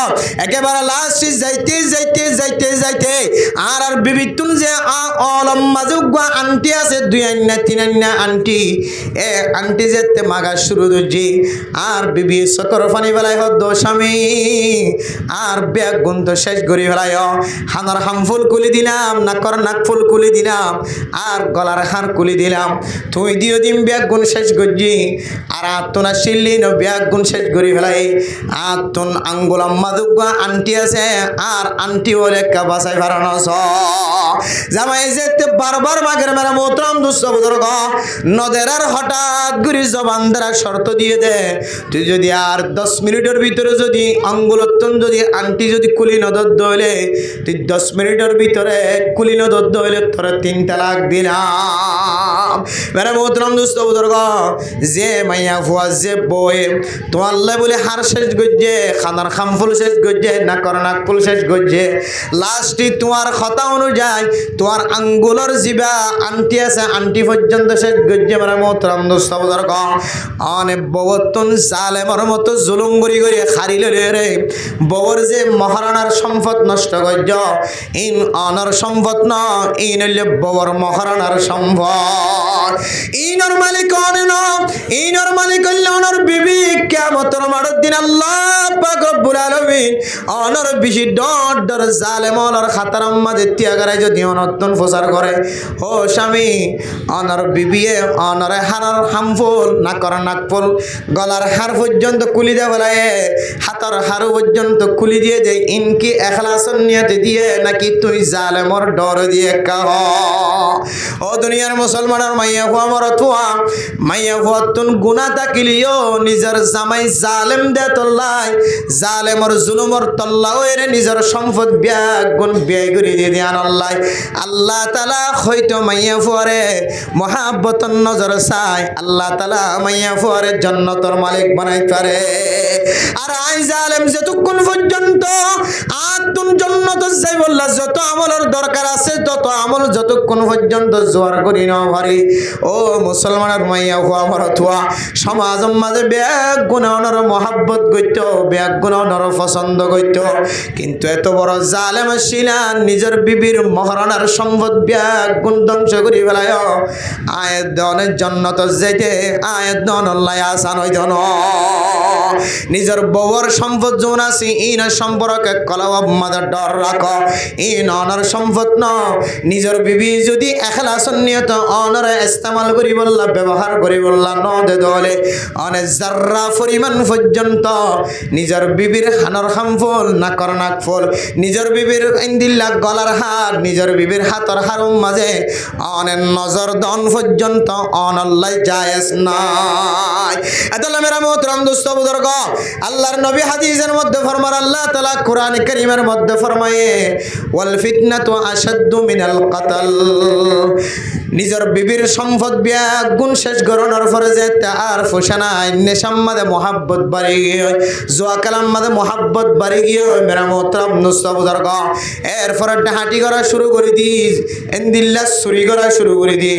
একেবারে লাস্ট যাইতে যাইতে যাইতে যাইতে আর বিবির তুম যে অলম মাঝে আন্টি আছে 2 আন্না 3 আন্না আন্টি এ আন্টি যেতে মাগা শুরু দুজি আর বিবি সকর ফানি বেলায় হদ্দ স্বামী আর ব্যাগ গুন্ত শেষ করি ফেলায় হানার হামফুল কুলি দিলাম নাকর নাক ফুল কুলি দিলাম আর গলার হার কুলি দিলাম তুই দিও দিন ব্যাগ গুণ শেষ করছি আর আত্মনা শিল্লি ন ব্যাগ গুণ শেষ করি ফেলাই আত্মন আঙ্গুলাম মাদুকা আন্টি আছে আর আন্টি বলে কাবাসাই ভারানো জামাই যেতে বারবার মাগের মেরা মোতরাম দুঃস্থ বুজুর্গ নদের আর হঠাৎ গুরি জবান দ্বারা শর্ত দিয়ে দে তুই যদি আর 10 মিনিটের ভিতরে যদি আঙ্গুলত্তন যদি আন্টি যদি কুলি নদর দইলে তুই 10 মিনিটের ভিতরে কুলি নদর দইলে তোর 3 তালাক দিলাম মেরা মোতরাম দুঃস্থ বুজুর্গ যে মাইয়া ফুয়া যে বই তো আল্লাহ বলে হার শেষ গজ্জে খানার খামফুল শেষ গজ্জে না কর নাক ফুল শেষ গজ্জে লাস্টে তোমার কথা অনুযায়ী তোমার আঙ্গুলের জিবা আন্টি আছে আন্টি পর্যন্ত শেষ গজ্জে মেরা মোতরাম দুঃস্থ বুজুর্গ অনেক ববতন জালেমর মতো জুলুম করি করে খারি লইলে রে ববর যে মহারানার সম্পদ নষ্ট গজ্জ ইন অনর সম্পদ ন ইন হইলে ববর মহারানার সম্পদ ইনর মালিক অনেন ইনর মালিক হইলে অনর বিবি কিয়ামতের মাঠের দিন আল্লাহ পাক রব্বুল আলামিন অনর বেশি ডর ডর জালেম অনর খাতার মাঝে ত্যাগারাই যদি অনর্তন প্রচার করে ও স্বামী অনর বিবিয়ে অনরে হারার হামফুল নাকর নাকফুল গলার হার পর্যন্ত কুলি দিয়ে বলায় হাতর হারু পর্যন্ত কুলি দিয়ে দেয় ইনকি এখলাসন নিয়তে দিয়ে নাকি তুই জালেমর ডর দিয়ে কাহ ও দুনিয়ার মুসলমানের মাইয়া হুয়া মর তুয়া মাইয়া হুয়া তুন গুনাহ তাকিলিও নিজের জামাই জালেম দে তল্লাই জালেমর জুলুমর তল্লাও এরে নিজের সম্পদ ব্যাগ গুণ ব্যয় করে দিয়ে দিয়ান আল্লাহ তাআলা হয়তো মাইয়া ফুয়ারে মহাব্বতন নজর চাই আল্লাহ তাআলা মাইয়া ফুয়ারে জান্নাতের মালিক বানাই পারে আর আই জালেম যতক্ষণ পর্যন্ত আতুন জান্নাত যাই বললা যত আমলের দরকার আছে তত আমল যতক্ষণ পর্যন্ত জোয়ার করি না পারি ও মুসলমানের মাইয়া হুয়া মরতুয়া সমাজের মাঝে ব্যাগ গুণানোর মহাব্বত গইত ব্যাগ গুণানোর পছন্দ গইত কিন্তু এত বড় জালেম ছিলা নিজের বিবির মহারানার সম্পদ ব্যাগ গুণ ধ্বংস করি ফেলায় আয়ের দনের জান্নাত যাইতে আয়ের দন আল্লাহ আসান হইত না নিজের বউর সম্পদ যৌন আছে ইন সম্পর্কে কলব মাঝে ডর রাখো ইন অনর সম্পদ ন নিজের বিবি যদি এখলাস নিয়ত অনর ইস্তেমাল করি বললা ব্যবহার করি বললা ন দে দলে অনেক জাররা পরিমাণ পর্যন্ত নিজের বিবির হানর হামফুল নাকর নাকফুল নিজের বিবির ইন্দিল্লা গলার হার নিজের বিবির হাতর হারুম মাঝে অনেক নজর দন পর্যন্ত অনল্লাই জায়েজ নাই এতলা মেরা মোহতরম দোস্ত বুজুর্গ আল্লাহর নবী হাদিসের মধ্যে ফরমান আল্লাহ তাআলা কোরআন কারীমের মধ্যে ফরমায়ে ওয়াল ফিতনাতু আশাদ্দু মিনাল কতল নিজের বিবির সম্পদ ব্যাগ গুণ শেষ গরণের পরে যে তার ফুসানায় নেশার মাঝে মহাব্বত বাড়ি গিয়ে জোয়া কালাম মাঝে মহাব্বত বাড়ি গিয়ে মেরা মোহতরম দোস্ত বুজুর্গ এরপরে ডাহাটি করা শুরু করে দি এন্দিল্লা চুরি করা শুরু করে দি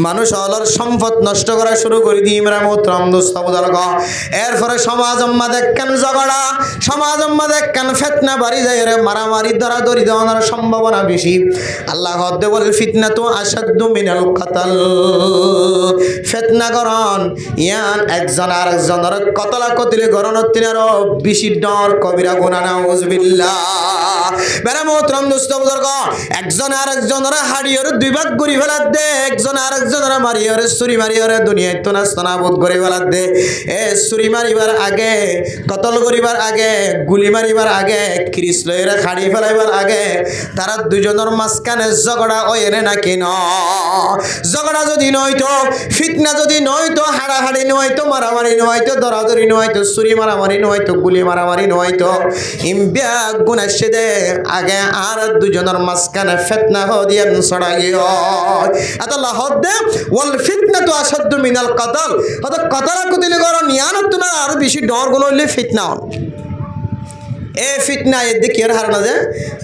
মানুষ অলর সম্পদ নষ্ট করা শুরু করে দি মেরা মোহতরম দোস্ত বুজুর্গ এরপরে সমাজ মাঝে কেন ঝগড়া সমাজ মাঝে কেন ফিতনা বাড়ি যায় রে মারামারি দরাদরি দেওয়ার সম্ভাবনা বেশি আল্লাহ হদ্দে বল ফিতনা তো আসাদ্দু মিনাল কতল ফিতনা করন ইয়ান একজন আর একজনের কতলা কতলে গরণত তিনারও বেশি ডর কবিরা গুনাহ নাউজুবিল্লাহ মেরা মোহতরম দোস্ত বুজুর্গ একজন আর একজনের হাড়িয়র দুই ভাগ করে ফেলাত দে একজন আর একজনের মারিয়রে ছুরি মারিয়রে দুনিয়ায় তো নাস্তানা বোধ করে ফেলাত দে এ ছুরি মারিবার আগে কতল করিবার আগে গুলি মারিবার আগে ক্রিস লইরে খাড়ি ফেলাইবার আগে তারা দুজনের মাঝখানে ঝগড়া ওইরে নাকি ন ঝগড়া যদি নয়তো ফিতনা যদি নয়তো হাড়াহাড়ি নয়তো মারামারি নয়তো দরাদরি নয়তো ছুরি মারামারি নয়তো গুলি মারামারি নয়তো ইম্বিয়া গুনাশে দে আগে আর দুজনের মাঝখানে ফিতনা হদিয়া ছড়া গিয়ে আল্লাহ হদ্দে ওয়াল ফিতনাতু আশাদ্দু মিনাল কতল হদ কতলা কতলে গরো নিয়ানত না আর বেশি ডর গুলো হইলে ফিতনা এ ফিতনা এ দেখি আর হারানো যে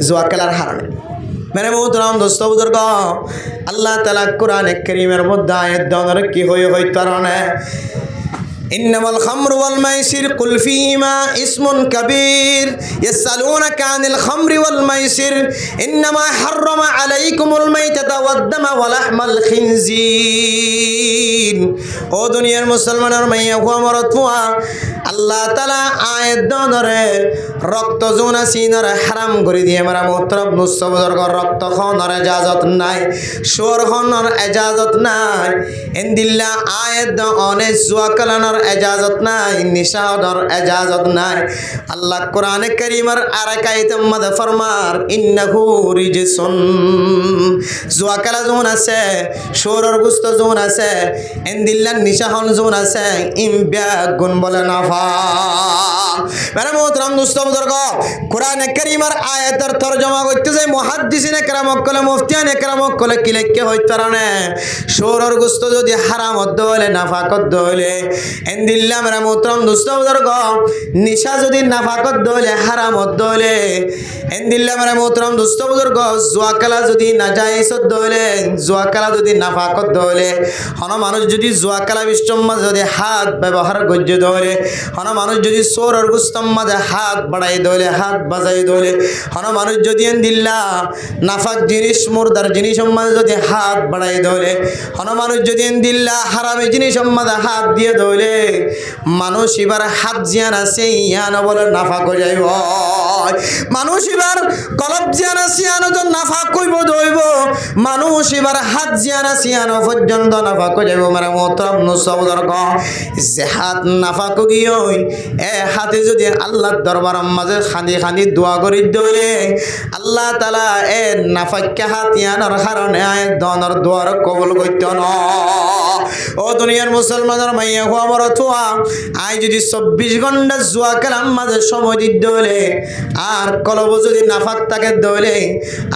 জোয়া খেলার হারানো মেরে মোহতরম দোস্ত বুজুর্গ আল্লাহ তাআলা কোরআনে কারীমের মধ্যে আয়াত দানের কি হই তারনে ইন্নামাল খামরু ওয়াল মাইসির কুল ফীহিমা ইসমুন কাবীর ইয়াসআলুনাকা আনিল খামরি ওয়াল মাইসির ইন্নামা হাররামা আলাইকুমুল মাইতাতা ওয়াদ দামা ওয়া লাহমাল খিনজির। ও দুনিয়ার মুসলমানের মাইয়া হুয়া মরতুয়া আল্লাহ তাআলা আয়াত দনরে রক্ত জোনা সিনরে হারাম করে দিয়ে মারা মুতরব নুসবদর রক্ত খনর ইজাজত নাই, সুর খনর ইজাজত নাই, ইনদিল্লা আয়াত দ অনে জুয়া কালানোর ইজাজত নাই, নিশাদর ইজাজত নাই। আল্লাহ কোরআনে কারীমের আরেক আয়াতের মধ্যে ফরমার ইন্নাহু রিজসুন, জুয়া কালা জোন আছে, সুরর গুস্ত জোন আছে, ইনদিল্লা নিশাহন জোন আছে, ইমবিয়া গুণ বলে নাফা। মেরে মোহতরম দোস্ত বুজুর্গ, কোরআনে কারীমের আয়াতের তরজমা করতে যাই মুহাদ্দিসিনে কেরাম কলে মুফতিয়ানে কেরাম কলে কি লেখকে হইতে রানে সুরর গুস্ত যদি হারাম হলে নাফাকত হলে এন্দিল্লা মেরে মোহতরম দোস্ত বুজুর্গ, নিশা যদি নাফাকত হলে হারাম হলে এন্দিল্লা মেরে মোহতরম দোস্ত বুজুর্গ, জুয়া খেলা যদি নাজাইজত হলে, জুয়া খেলা যদি নাফাকত হলে, হন মানুষ যদি জুয়া খেলা বিশ্বম যদি হাত ব্যবহার গজ্য ধরে, হন মানুষ যদি সোরর গুস্তম মাঝে হাত বাড়াই দলে, হাত বাজাই দলে, হন মানুষ যদি এন্দিল্লা নাফাক জিনিস মুর্দার জিনিস মাঝে যদি হাত বাড়াই দলে, হন মানুষ যদি এন্দিল্লা হারামি জিনিস মাঝে হাত দিয়ে দলে, মানুষ এবার হাত জিয়ান আছে ইয়ান বলে নাফাক যাইব, মানুষ এবার কলব জিয়ান আছে ইয়ান তো নাফাক কইব দইব, মানুষ এবার হাত জিয়ান আছে ইয়ান পর্যন্ত নাফাক যাইব। মারা মোহতরম নুসবদর ক যে হাত নাফাক গিয়ে এ হাতে যদি আল্লাহর দরবার মাঝে খানি খানি দোয়া করি দইলে আল্লাহ তাআলা এ নাফাক্কা হাত ইয়ানোর কারণে দনর দোয়ার কবুল করত না। ও দুনিয়ার মুসলমানের মাইয়া হুয়া মরতুয়া আই যদি 24 ঘন্টা জুয়া খেলার মাঝে সময় দিতে দইলে আর কলব যদি নাফাক থাকে দইলে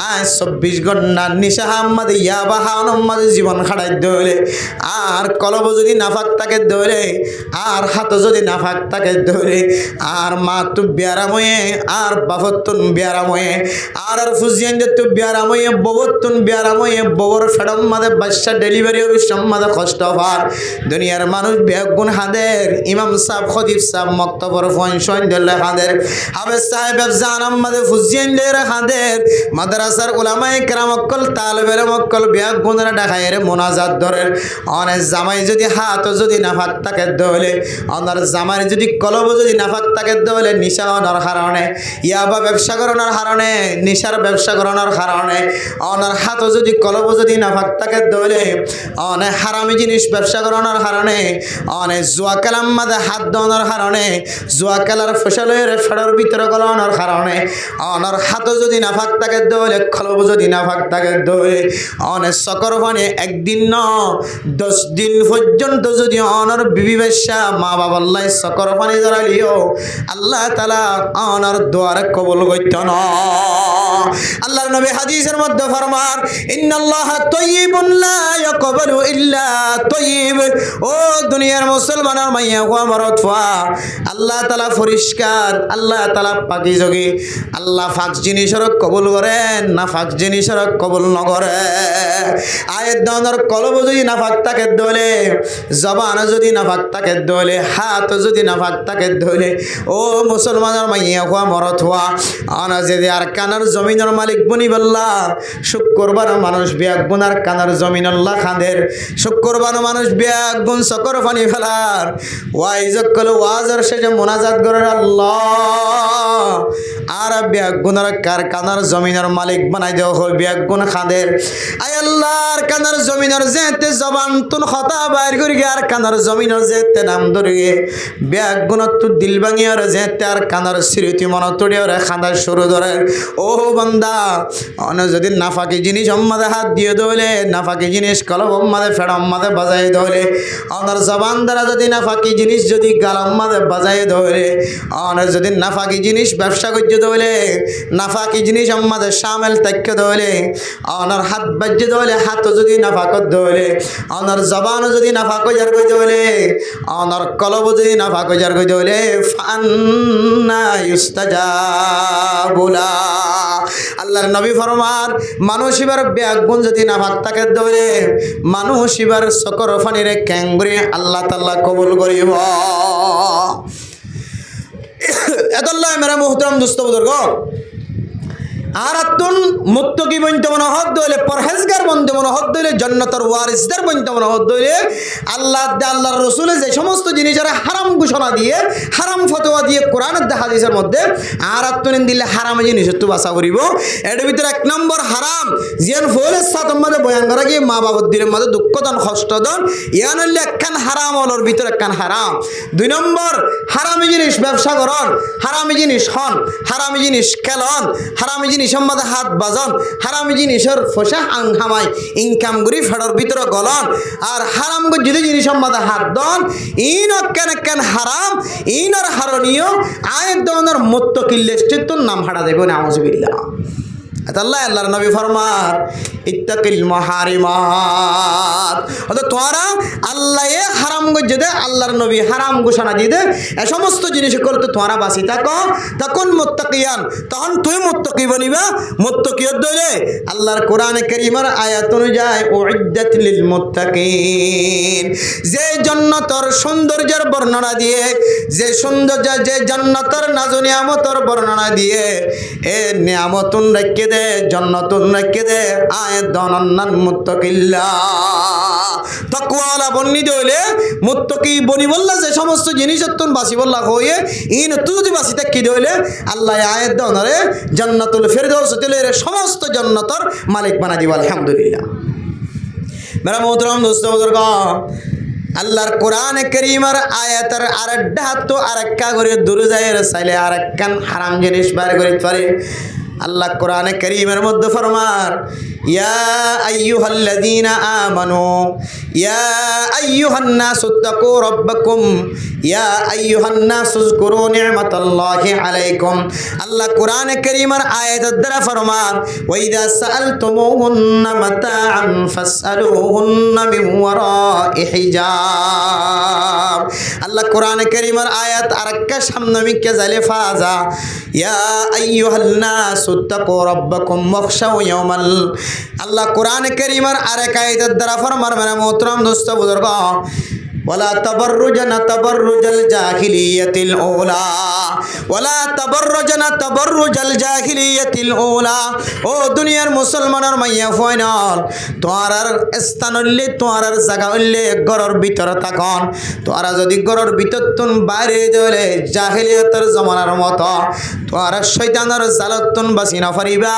আয় 24 ঘন্টা নিশা মাঝে ইয়াবা হাওয়ানোর মাঝে জীবন খাড়াই দইলে আর কলব যদি নাফাক থাকে দইলে আর হাত যদি নাফাক থাকে দইলে আর মা তু বিয়ারাময়ে আর বাফতুন বিয়ারাময়ে আর ফুজিয়ান তু বিয়ারাময়ে ববতুন বিয়ারাময়ে ববর ফেডম মাঝে বাচ্চা ডেলিভারি অফিসম মাঝে কষ্ট হয়। দুনিয়ার মানুষ বেগুন হাদের ইমাম সাহেব খতিব সাহেব মক্তবর ফনশন দিলে হাদের হাফেজ সাহেব জানাম মাঝে ফুজিয়ান দিলে হাদের মাদ্রাসার উলামায়ে কেরাম অকল তালেবের মক্কল বেগুনরা ঢাকায়ের মোনাজাত ধরে অনেক জামাই যদি হাত যদি নাফাক থাকে দলে অনার জামাই যদি কলব যদি নাফাক থাকে দলে নিশা অনার কারণে ইয়াবা ব্যবসা করানোর কারণে নিশার ব্যবসা করানোর কারণে অনার হাত যদি কলব যদি নাফাক থাকে দলে অনেক হারামি জিনিস ব্যবসা করানোর কারণে অনেক জুয়া খেলার মাঝে হাত দেওয়ানোর কারণে জুয়া খেলার ফসলের ফেডার ভিতরে গলানোর কারণে অনার হাত যদি নাফাক থাকে দলে কলব যদি নাফাক থাকে দলে অনেক সকর মানে একদিন ন 10 দিন পর্যন্ত যদি অনার বিবি বেশা মা বাবাল্লাই সকর পানি জড়ালিও আল্লাহ তাআলা অনার দোয়ার কবুল করত না। আল্লাহর নবী হাদিসের মধ্যে ফরমান ইন্নাল্লাহা তাইয়্যিবুন লা ইয়াকবালু ইল্লা তাইয়্যিব। ও দুনিয়ার মুসলমানের মাইয়া ওয়া মরতফা আল্লাহ তাআলা পরিষ্কার, আল্লাহ তাআলা পাকিজগি, আল্লাহ পাক জিনিসের কবুল করেন না পাক জিনিসের কবুল নকরে। আয়ের দনর কলব যদি নাফাক থাকে দলে, জবান যদি নাফাক থাকে দলে, হাত যদি নাফাক থাকে দলে, ও মুসলমানের মাইয়া হওয়া মরত হওয়া আনা যদি আর কানার জমিনের মালিক বনি বললা শুক্রবার মানুষ বিয়াক বোনার কানার জমিন আল্লাহ খাঁদের শুক্রবার মানুষ বিয়াক গুণ সকর ফানি ফেলার ওয়াইজকল ওয়াজর শেষে মোনাজাত করে আল্লাহ আর বিয়াক গুনার কার কানার জমিনের মালিক বানাই দেওয়া হল বিয়াক গুণ খাঁদের। আয় আল্লাহর কানার জমিনের যেতে জবান তুন খতা বাইর করি আর কানার জমিনের যেতে নাম ধরে বিয়াক গুণত তু দিল ভাঙিয়ার যেতে আর কানার স্মৃতি মন তড়িয়ার খাঁদার শুরু ধরে। ও বান্দা অন যদি নাফাকি জিনিস অম্মাদে হাত দিয়ে দইলে নাফাকি জিনিস কলব অম্মাদে ফেড় অম্মাদে বাজাই দইলে অনার জবান দ্বারা যদি নাফাকি জিনিস যদি গাল অম্মাদে বাজাই দইলে অনার যদি নাফাকি জিনিস ব্যবসা ব্যবসা করছে দৌলে নাফাকি জিনিস আমাদের সামেল থাকতে দৌলে অনার হাত বাজ্যে দৌলে হাতও যদি নাফাকত দৌলে অনার জবানও যদি নাফাক যার কই দৌলে অনার কলবও যদি নাফাক যার কই দৌলে ফান্না ইউস্তাজাবুলা আল্লাহর নবী ফরমান মানুষ এবার ব্যাগুন যদি নাফাক থাকে দৌলে মানুষ এবার সকর ফানিরে ক্যাঙ্গুরি আল্লাহ তাআলা কবুল করিব এতল্লাহ মেরা মুহতারাম দোস্ত বুজুর্গ আর আতুন মুত্তাকি বনতে মনে হদ দইলে পরহেজগার বনতে মনে হদ দইলে জান্নাতের ওয়ারিসদার বনতে মনে হদ দইলে আল্লাহর রাসূল যে সমস্ত জিনিসের হারাম ঘোষণা দিয়ে হারাম ফতোয়া দিয়ে কোরআনের হাদিসের মধ্যে আর আতুন দিলে হারাম জিনিস তো বাসা করিব এর ভিতরে এক নম্বর হারাম জিয়ান ফলের সাথে মধ্যে বয়ান করা কি মা বাবার দিনের মধ্যে দুঃখ দান কষ্ট দান ইয়ান হলে একখান হারাম হলোর ভিতরে একখান হারাম দুই নম্বর হারামি জিনিস ব্যবসা করন হারামি জিনিস হন হারামি জিনিস খেলন হারামি জিনিস মধ্যে হাত বাজন হারামি জিনিসের ফসা হামাই ইনকাম করি ফেডর ভিতরে গলন আর হারাম যদি জিনিসের মধ্যে হাত দন ইন কেন হারাম ইনর হারণীয় আয়ের দনের মুত্তাকিল্লের নাম হারা দেব নাউজুবিল্লাহ আল্লাহর নবী ফরমান ইত্তাকিল মুহারিমাত অর্থাৎ তোমরা আল্লাহ হারাম গজে দে আল্লাহর নবী হারাম ঘোষণা দিয়ে দে এই সমস্ত জিনিস করতে তোমরা বাসি থাকো তখন মুত্তাকিয়ান তখন তুই মুত্তাকি বনিবা মুত্তাকিয়ত দইলে আল্লাহর কোরআনে কারীমের আয়াত অনুযায়ী উইদ্দাত লিল মুত্তাকিন যে জান্নাতের সৌন্দর্যের বর্ণনা দিয়ে যে সৌন্দর্য যে জান্নাতের নাজ নিয়ামতের বর্ণনা দিয়ে এ নিয়ামতুন রেখে দে জান্নাতুন রেখে দে আয়াত দনান্নান মুত্তাকিল্লাহ তাকওয়ালা বন্নি দইলে মুত্তাকি বনি বললা যে সমস্ত জিনিস তুন বাসি বললা হয়ে ইন তুই যদি বাসি থাকি দইলে আল্লাহ আয়াত দনরে জান্নাতুল ফিরদাউস দিলে সমস্ত জান্নাতের মালিক বানা দিব আলহামদুলিল্লাহ মেরা মোহতরম দোস্ত বুজুর্গ আল্লাহর কোরআনে কারীমের আয়াতের আরেকটা তো আরেকটা করে দূরে যায় চাইলে আরেকখান হারাম জিনিস বার করে পারে আল্লাহ কোরআনে কারীমের মধ্যে ফরমান ইয়া আইয়ুহাল্লাযীনা আমানু ইয়া আইয়ুহান নাসু তাকু রাব্বাকুম ইয়া আইয়ুহান নাসু যকুরু নি'মাতাল্লাহি আলাইকুম আল্লাহ কোরআনে কারীমের আয়াতের দ্বারা ফরমান ওয়া ইযা সাআলতুমুহুন্না মাতাআন ফাসআলুহুন্না মিন ওয়ারা'i হিজাব আল্লাহ কোরআনে কারীমের আয়াত আরেকটা সামনে মিকে যাইলে ফাজা ইয়া আইয়ুহান নাসু তাকু রাব্বাকুম ওয়াখশাউ ইয়াওমাল আল্লাহ কোরআনে কারীমের আরেক আয়াতের দ্বারা ফরমান মেরা মোহতরম দোস্ত বুজুর্গ ওয়ালা তাবাররুজনা তাবাররুজাল জাহিলিয়াতিল উলা ওয়ালা তাবাররুজনা তাবাররুজাল জাহিলিয়াতিল উলা ও দুনিয়ার মুসলমানের মাইয়া ফাইনাল তোয়ারার স্থান হইলে তোয়ারার জায়গা হইলে ঘরের ভিতরে থাকুন তোয়ারা যদি ঘরের ভিতর তুন বাইরে চলে জাহিলিয়াতের জমানার মতো তোয়ারা শয়তানের জালত তুন বাঁচি না পারিবা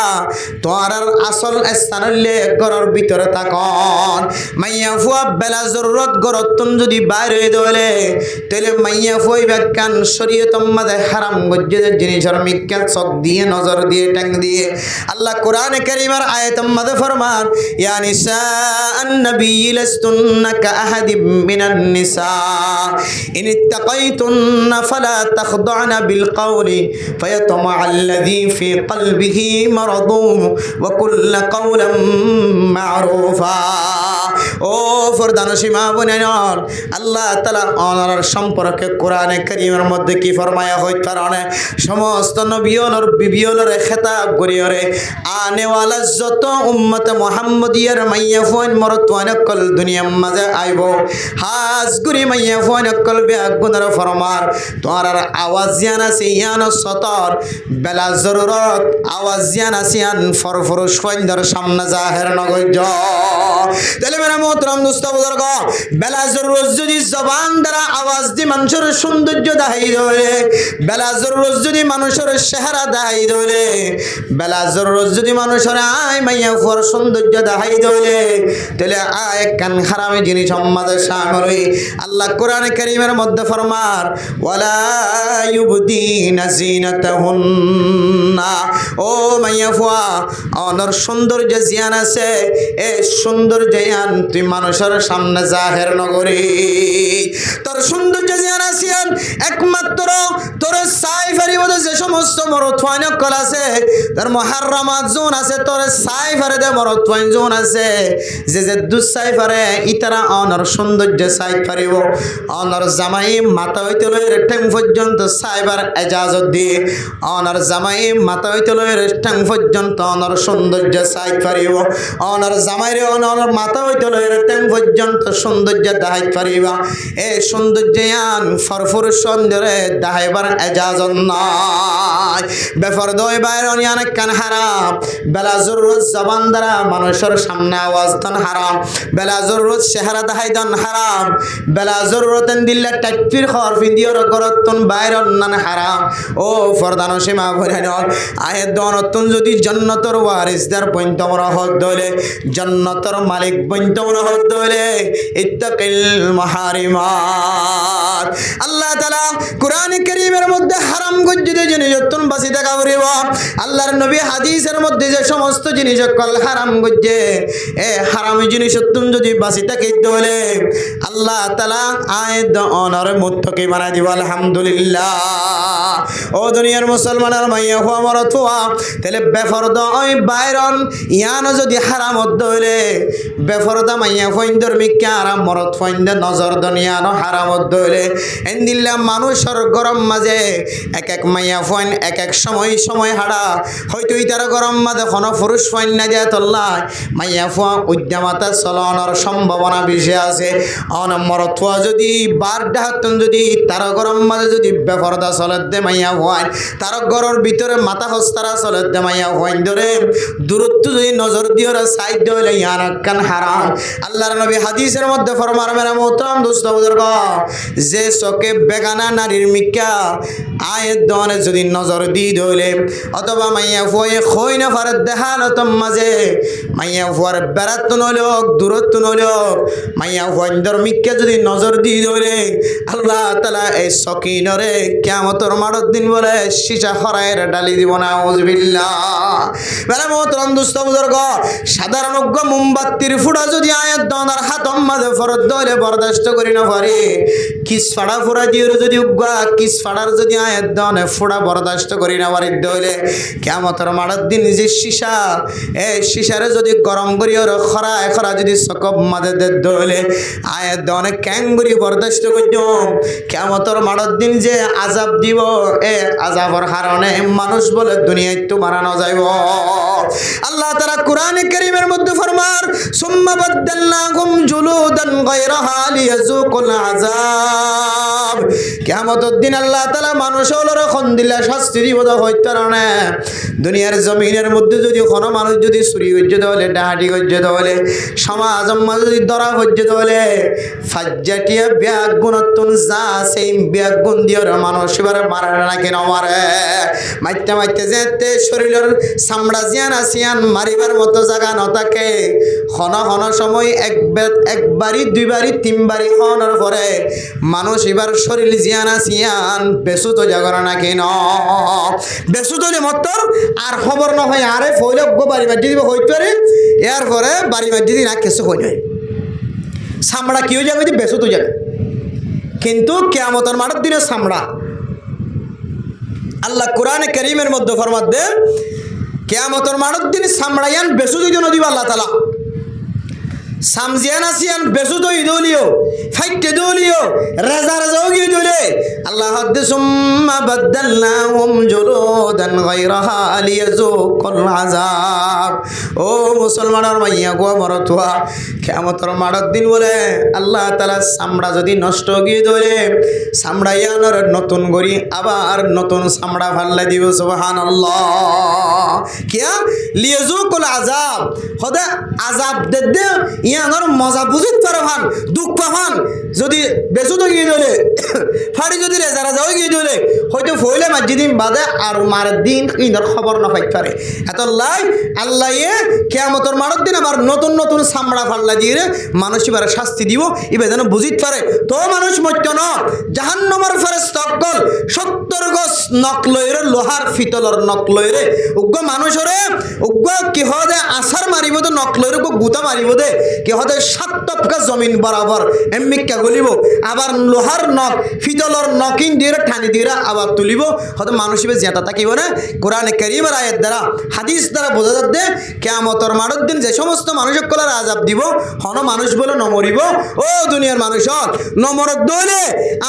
তোয়ারার আসল স্থান হইলে ঘরের ভিতরে থাকুন মাইয়া ফুয়া বেলা জরুরত ঘরত তুন যদি বাইরে দলে তাহলে মাইয়া ফই ব্যাখ্যান শরীয়তের মধ্যে হারাম গজ্জের জিনিসের মিক্কা চোখ দিয়ে নজর দিয়ে টাং দিয়ে আল্লাহ কোরআনে কারীমের আয়াতের মধ্যে ফরমান ইয়া নিসাআন নবী লাস্তুন্না কাআহাদিম মিনান নিসা ইন ইত্তাকাইতুন্না ফালা তাখদা'না বিল কওলি ফায়াতমা'আল্লাযী ফি কলবিহি মারাদুন ওয়া কুল্লা কওলান মা'রুফা ও ফরদান সীমা বনায়ন আল্লাহ তাআলা ওনার সম্পর্কে কোরআনে কারীমের মধ্যে কি ফরমায়া হয় কারণে সমস্ত নবীওয়ালার বিবিওয়ালার খেতাব করিয়রে আনেওয়ালা যত উম্মত মুহাম্মদিয়ার মাইয়া ফোন মরতওয়ানকল দুনিয়ার মাঝে আইব হাজ গুরি মাইয়া ফোনকল বেগুনার ফরমার তোমার আওয়াজ জানা সিয়ান সতর বেলা জরুরত আওয়াজ জানা সিয়ান ফরফরুশ ফন্দর সামনে জাহের নগজ তাহলে মেরা মোহতরম দোস্ত বুজুর্গ বেলা জরুরত যদি জবান দ্বারা আওয়াজ দি মানুষের সৌন্দর্য দেখাই ধরে বেলা জরুরত যদি মানুষের চেহারা দেখাই ধরে বেলা জরুরত যদি মানুষের আয় মাইয়া ফর সৌন্দর্য দেখাই ধরে তাহলে আয় কান হারামি জিনিস আমাদের সামনে আল্লাহ কোরআনে কারীমের মধ্যে ফরমার ওয়ালা ইউবদিনা জিনাতাহুন্না ও মাইয়া ফুয়া অনর সৌন্দর্য জিয়ান আছে এই সৌন্দর্য জিয়ান তুই মানুষের সামনে জাহের নগরী তোর সৌন্দর্য জিয়ান আছে বলেন একমাত্র তোর সাই ফারিব যে সমস্ত মরদ ফাইন কল আছে তার মুহাররামাত জোন আছে তোর সাই ফারে দে মরদ ফাইন জোন আছে যে যে দুসাই ফারে ইতারা অনর সৌন্দর্য সাই ফারিব অনর জামাই মাথা হইতে লইরে ঠ্যাং পর্যন্ত সাইবার এজাজত দিয়ে অনর জামাই মাথা হইতে লইরে ঠ্যাং পর্যন্ত অনর সৌন্দর্য সাই ফারিব অনর জামাইরে অনর মাথা হইতে লইরে ঠ্যাং পর্যন্ত সৌন্দর্য দাহাই ফারিবা এই সৌন্দর্যান ফরফর সুন্দরে দাহাইবার এজাজত নাই বেফরদ বাইরন ইয়ান কান হারাম বেলা জরুরত জবান দ্বারা মানুষের সামনে আওয়াজ দান হারাম বেলা জরুরত চেহারা দাহাই দান হারাম বেলা জরুরতেন দিল্লা টাইপির খর ফিন্দিয়র গরতন বাইরন নান হারাম ও ফরদান সীমা ভরান আহে দনতন যদি জান্নাতের ওয়ারিসদার বইন্তমর হদ দলে জান্নাতের মালিক বইন্তমর হদ দলে ইত্তাকিল মাহারিমাত আল্লাহ তাআলা কোরআন কারীমের মধ্যে হারাম গজ্জিতে জিনিস যতন বাসি দেখা করিব আল্লাহর নবী হাদিসের মধ্যে যে সমস্ত জিনিস কল হারাম গজ্জে এ হারাম জিনিস যতন যদি বাসি থাকে দলে আল্লাহ তাআলা আয়াত অনর মুত্তাকি বানাই দিব আলহামদুলিল্লাহ ও দুনিয়ার মুসলমানের মাইয়া হওয়া মরতুয়া তাহলে বেফরদা ওই বাইরন ইয়ান যদি হারামত দইলে বেফরদা মাইয়া ফইন্দর মিক্কা আরাম মরত ফইন্দে নজর দুনিয়ানো হারামত দইলে এন্দিল্লা মানুষের গরম মাঝে এক এক মাইয়া ফইন এক এক সময় হাড়া হয়তো ইতার গরম মাঝে কোনো পুরুষ ফইন না দিয়া তল্লাই মাইয়া ফুয়া উদ্যমাতা চলনের সম্ভাবনা বেশি আছে অন মরতুয়া যদি বার ডাহাতন যদি তার গরম মাঝে যদি বেফরদা চলত দে মাইয়া হওয়ান তার ঘরের ভিতরে মাথা হস্তারা চলত দে মাইয়া হওয়ান ধরে দূরত্ব যদি নজর দিয়ে সাইড হইলে ইয়ান কান হারাম আল্লাহর নবী হাদিসের মধ্যে ফরমার মেরা মোহতারাম দোস্ত বুজুর্গ যে চোখে বেগানা নারীর মিক্কা আয়ের দনে যদি নজর দিয়ে ধইলে অথবা মাইয়া ফুয়ে খই না ফারে দেখানত মাঝে মাইয়া ফুয়ার বেড়াত নইলেও দূরত্ব নইলেও মাইয়া ফুয়ার মিক্কা যদি নজর দিয়ে ধইলে আল্লাহ তাআলা এই সকিনরে কিয়ামতের মাঠের দিন বলে সীসা খরায়ের ডালি দিব না আউযুবিল্লাহ মেরা মোহতারাম দোস্ত বুজুর্গ সাধারণ মোমবাতির ফুটা যদি আয়াত দনার হাতম মাঝে ফরদ দইলে বরদাস্ত করি না পারে কিস ফাড়া ফুরা দিয়ে যদি উগা কিস ফাড়ার যদি আয়াত দনে ফুড়া বরদাস্ত করি না পারে দইলে কিয়ামতের মাঠের দিন যে সীসা এই সীসারে যদি গরম করি ওর খরা যদি সকব মাঝে দে দইলে আয়াত দনে ক্যাঙ্গুরি বরদাস্ত করছো কিয়ামতের মাঠের দিন যে আযাব দিব এ আযাবের কারণে মানুষ বলে দুনিয়ায় তো মারানো যাইব আল্লাহ তাআলা কোরআনে কারীমের মধ্যে ফরমার সুম্মা বাদদালনাহুম জুলুদান গায়রাহা লিয়াযুকুল আযাব কিয়ামতের দিন আল্লাহ তাআলা মানুষের খন দিলা শাস্তি দিব হইতো না দুনিয়ার জমিনের মধ্যে যদি কোনো মানুষ যদি চুরি করছে তাহলে ডাহাটি করছে তাহলে সমাজের মাঝে যদি ধরা হচ্ছে তাহলে ফাজ্জাটিয়া ব্যাগ গুণতুন যা সেই ব্যাগ গুণ দিয়ে মানুষ এবার মারে না কেন মারে মাইতে যেতে শরীরের চামড়া জিয়ান আসিয়ান মারিবার মতো জায়গা নথাকে খন সময় একবারই দুইবারই তিনবারই খনের পরে মানুষ এবার শরীর জিয়ান আসিয়ান বেসুত জাগর না কেন বেসুত মতর আর খবর নহয় আরে ফইলে বাড়ি মাটি দিব হইতো রে এর পরে বাড়ি মাটি দিন আর কিছু হই নাই চামড়া কিও যাবে বেসুত যাবে কিন্তু কিয়ামতের মাঠের দিনে চামড়া আল্লাহ কোরআনে কারীমের মধ্যে ফরমাত দে কিয়ামতের মাঠের দিন চামড়ায়ান বেসুত জন্য দিব আল্লাহ তাআলা সামজিয়ান আসিয়ান বেসুত ইদলিও ফাইটে দলিও রাজা গিয়ে দলে আল্লাহ হাদ্দে সুম্মা বাদদালনাহুম জুলুদান গায়রাহা লিয়াযুকুল আযাব ও মুসলমানের মাইয়া গো মরতুয়া কিয়ামতের মাঠের দিন বলে আল্লাহ তাআলা চামড়া যদি নষ্ট গিয়ে দলে চামড়ায়ানোর নতুন গরি আবার নতুন চামড়া ফাল্লা দিব সুবহানাল্লাহ কিয়া লিয়াযুকুল আযাব খোদা আযাব দে ইয়ানোর মজা বুঝিত পারে ভান দুঃখ পাহান যদি বেসুত গিয়ে দলে ফাড়ি যদি রেজা গিয়ে দলে হয়তো ফইলে মাজিদিন বাদে আর মার দিন ইনর খবর না পাইতে পারে এত লাই আল্লাহ কিয়ামতের মাঠের দিন আবার নতুন নতুন চামড়া ফাল্লা দিয়ে মানুষ এবার শাস্তি দিব এবার যেন বুঝিত পারে তো মানুষ মত্য ন জাহান্নামের ফেরেশতা সকল 70 গজ নখ লইরে লোহার ফিতলর নখ লইরে উগ্র মানুষরে উগ্র কি হদে আসার মারিব তো নখ লইরে গুতা মারিব দে কি হদে 7 টপকা জমিন বরাবর এমমিকা গলিব আবার লোহার নখ ফিতলর নকিন দিয়ে ঠানি দিয়ে আবার তুলিব হয়তো মানুষের জেতা থাকিব না কোরআনে কারীমের আয়াত দ্বারা হাদিস দ্বারা বোঝা যাচ্ছে কিয়ামতের মাঠের দিন যে সমস্ত মানুষের কলার আযাব দিব হন মানুষ বলে নমরিব ও দুনিয়ার মানুষ নমরত দলে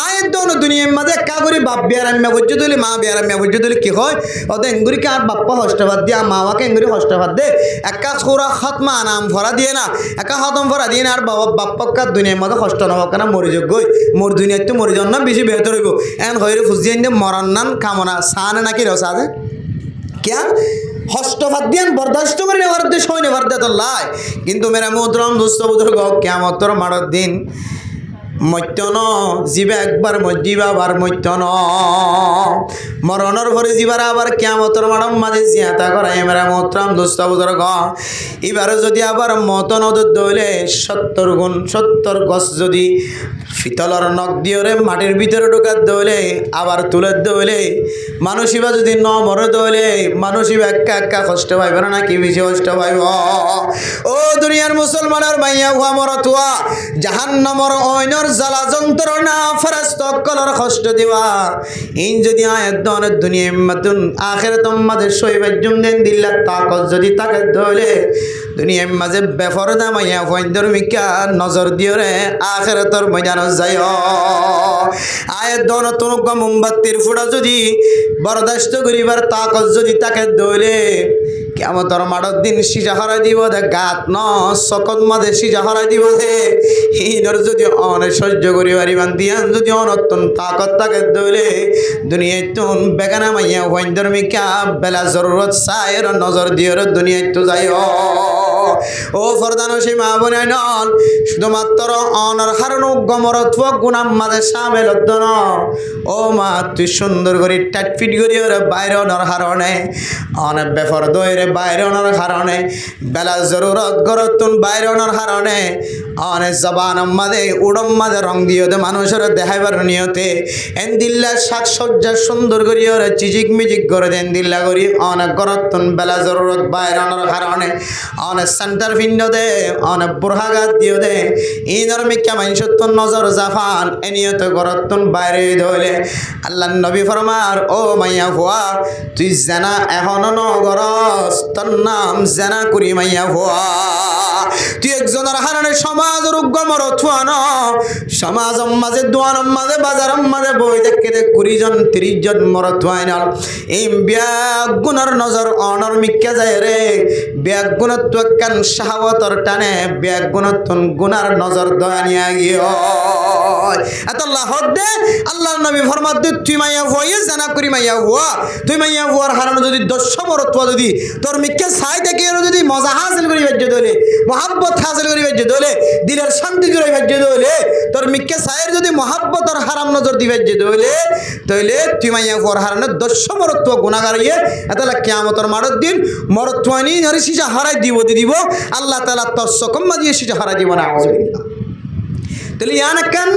আয়াত দন দুনিয়ার মাঝে কাগরি বাপ বিয়ারাম্যা বজ্জ দলে মা বিয়ারাম্যা বজ্জ দলে কি হয় ওদের এঙ্গুরিকে আর বাপ্পা হষ্টবাদ দিয়া মাওয়াকে এঙ্গুরি হষ্টবাদ দে একা সুরা খতমা নাম ভরা দিয়ে না একা খতম ভরা দিয়ে না আর বাবা বাপ্পাকা দুনিয়ার মাঝে কষ্ট নব কেন মরিযোগ্য মোর দুনিয়ার তো মরি জন্য বেশি বেহতর হইব এন হইরে ফুজিয়ে মরান্নান কামনা সানে নাকি রসা আছে क्या হষ্টভাত দিয়ান বরদাস্ত করে নেওয়ার দেশ হয় নেওয়ার দে তো লাই কিন্তু মেরা মোহতরম দোস্ত বুজুর্গ কিয়ামতের মাঠের দিন মত্যন জীবে একবার মজিবা আবার মত্যন মরণের ভরে জীবার আবার কিয়ামতের মাঠের মাঝে জিয়াতা করাই মেরা মোহতরম দোস্ত বুজুর্গ এবারে যদি আবার মতন দইলে 70 গছ যদি ফিতলর নখ দিয়ে মাটির ভিতরে ঢোকার দইলে আবার তুলে দইলে মানুষিবা যদি ন মরে দইলে মানুষিবা একা একা কষ্ট পাইবে না কি বেশি কষ্ট পাইব ও দুনিয়ার মুসলমানের মাইয়া হুয়া মরতুয়া জাহান্নামর অইনর জ্বালা যন্ত্রণা ফেরেশতা কলর কষ্ট দিবা ইন যদি আয়াত দন দুনিয়া মাতুন আখিরাতম মাঝে সইবার জুমদেন দিল্লা তাকত যদি তাকে দইলে দুনিয়ার মাঝে বেফরদা মাইয়া হুয়াইন্দর মিকা নজর দিওরে আখিরাতর ময়দান যায় আয়াত দন তুনুক মোমবাতির ফুটা যদি বরদাস্ত করিবার তাকত যদি তাকে দইলে কিয়ামতের মাঠের দিন সিজা হরাই দিব দে গাত ন সকত মাঝে সিজা হরাই দিব দে হিনর যদি অনে সহ্য করিবার ইমান দিয়ান যদি অনতন তাকত তাকে দইলে দুনিয়ায় তুন বেগানা মাইয়া ওয়াইন্দর মিকা বেলা জরুরত সায়ের নজর দিওর দুনিয়ায় তো যায় ও ফরদানো সেই মা বোনে নন শুধুমাত্র অনর হারণ গমরত্ব গুণাম মাঝে সামেল ন ও মা তুই সুন্দর করে টাটফিট করি ওরে বাইরে অনর হারণে অনেক বেফর দইরে বাইরে অনর হারণে বেলা জরুরত গরতুন বাইরে অনর হারণে অনেক জবান মাঝে উড়ম মাঝে রং দিও দে মানুষের দেখাইবার নিয়তে এন দিল্লা সাজসজ্জা সুন্দর করি ওরে চিজিক মিজিক করে দেন দিল্লা করি অনেক গরতুন বেলা জরুরত বাইরে অনর হারণে অনেক সেন্টার ভিন্ন দে অনেক বুরহাগাত দিও দে ইনর মিকা মাইনসত্তর নজর জাফান এনিয়ত গরতুন বাইরে ধইলে আল্লাহ নবী ফরমার ও মাইয়া ভুয়া তুই জানা এখন ন গরস তোর নাম জানা করি মাইয়া ভুয়া তুই একজনের হারণে সমাজের উগ্গমর থুয়ান সমাজ মাঝে দোয়ান মাঝে বাজার মাঝে বই দেখে দেখ 20 জন 30 জন মর থুয়াইনাল এই ব্যাগ গুণর নজর অনর মিকা যায় রে ব্যাগ গুণত্ব কান শাহওয়াতর টানে ব্যাগ গুণত্বন গুনার নজর দয়ানিয়া গিয়ে এত লাহদ দে আল্লাহর নবী ফরমাত দে তুই মাইয়া ভয়ে জানা করি মাইয়া হুয়া তুই মাইয়া হুয়ার হারানো যদি 100 বরত্ব যদি তোর মিকে সাই দেখে যদি মজা হাসিল করি বাজ্য দলে মোহাব্বত হাসিল করি বাজ্য দলে দিলের শান্তি করি বাজ্য দলে তোর মিকে সাইয়ের যদি মোহাব্বতর হারাম নজর দি বাজ্য দলে তইলে তুই মাইয়া হুয়ার হারানো 100 বরত্ব গুনাহগার ইয়ে এতলা কিয়ামতের মাঠের দিন মরত্বানি নরি সিজা হারাই দিব আল্লাহ তাআলা তসকম দিয়ে সিজা হারাই দিব না আউযুবিল্লাহ তাহলে ইয়ানাকান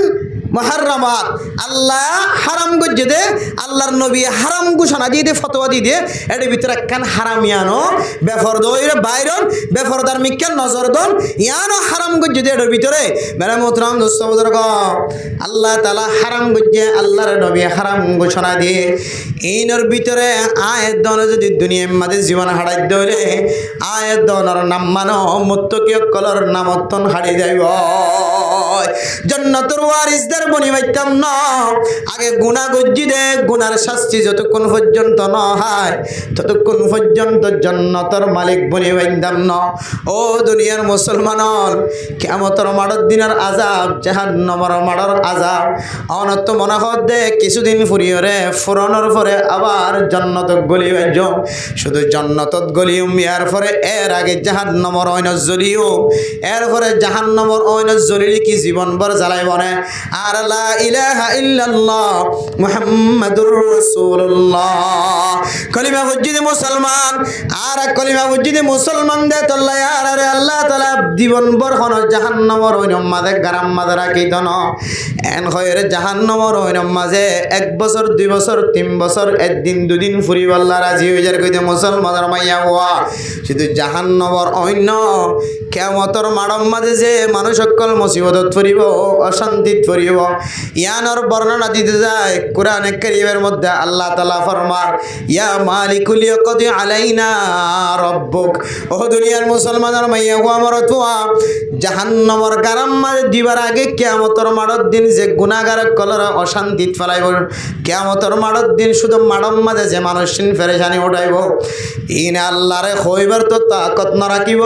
মুহাররামাত আল্লাহ হারাম গজ্জে দে আল্লাহর নবী হারাম ঘোষণা দিয়ে দে ফতোয়া দিয়ে দে এর ভিতরে কান হারামিয়ানো বেফর দইরে বাইরন বেফরদার মিক্কাল নজর দন ইয়ানো হারাম গজ্জে দে এর ভিতরে মেরা মোহতরম দোস্ত বুজুর্গ আল্লাহ তাআলা হারাম গজ্জে আল্লাহর নবী হারাম ঘোষণা দিয়ে ইনর ভিতরে আয়াত দন যদি দুনিয়ার মাঝে জীবন হারাই দইলে আয়াত দনর নাম মানো মুত্তাকি কলর নামতন হারি যাইব জান্নাতুর ওয়ারিসদের বনি বাইতাম না আগে গুনাহ গজ্জি দে গুনার শাস্তি যতক্ষণ পর্যন্ত ন হয় ততক্ষণ পর্যন্ত জান্নাতের মালিক বনি বাইতাম না ও দুনিয়ার মুসলমানন কিয়ামতের মাঠের দিনের আযাব জাহান্নামের মাঠের আযাব অনত মনে হদ দে কিছুদিন ফুরিয়রে ফুরানোর পরে আবার জান্নাতত গলি বাইজ শুধু জান্নাতত গলিউম ইয়ার পরে এর আগে জাহান্নামের অইন জ্বলিও এর পরে জাহান্নামের অইন জ্বলিলে কি জীবন ভর জ্বালাইব না আর আর লা ইলাহা ইল্লাল্লাহ মুহাম্মাদুর রাসূলুল্লাহ কলিমা বুঝিদি মুসলমান আর কলিমা বুঝিদি মুসলমান দে তল্লা আর রে আল্লাহ তাআলা জীবন ভর হন জাহান্নামর ওই মাঝে গারাম মাঝে রাখি দন এন হয়ের জাহান্নামর ওই মাঝে 1 বছর 2 বছর 3 বছর একদিন দুদিন ফুরিব আল্লাহ রাজি হয়ে যার কইতে মুসলমানের মাইয়া হওয়া শুধু জাহান্নামর অন্য কিয়ামতর মাড়ম মাঝে যে মানুষ সকল মুসিবতত পড়িব অশান্তিত পড়িব ইয়ানোর বর্ণনা দিতে যায় কোরআনে কারীমের মধ্যে আল্লাহ তাআলা ফরমার ইয়া মালিকুল ইয়াকদি আলাইনা রাব্বুক ও দুনিয়ার মুসলমানের মাইয়া হওয়া আমার তোয়া জাহান্নামর গারাম মাঝে দিবার আগে কিয়ামতর মাড়র দিন যে গুনাহগার কলর অশান্তিত ফেলাইব কিয়ামতর মাড়র দিন শুধু মাড়ম মাঝে যে মানুষ পেরেশানি উঠাইব ইন আল্লাহরে হইবার তো তাকত না রাখিব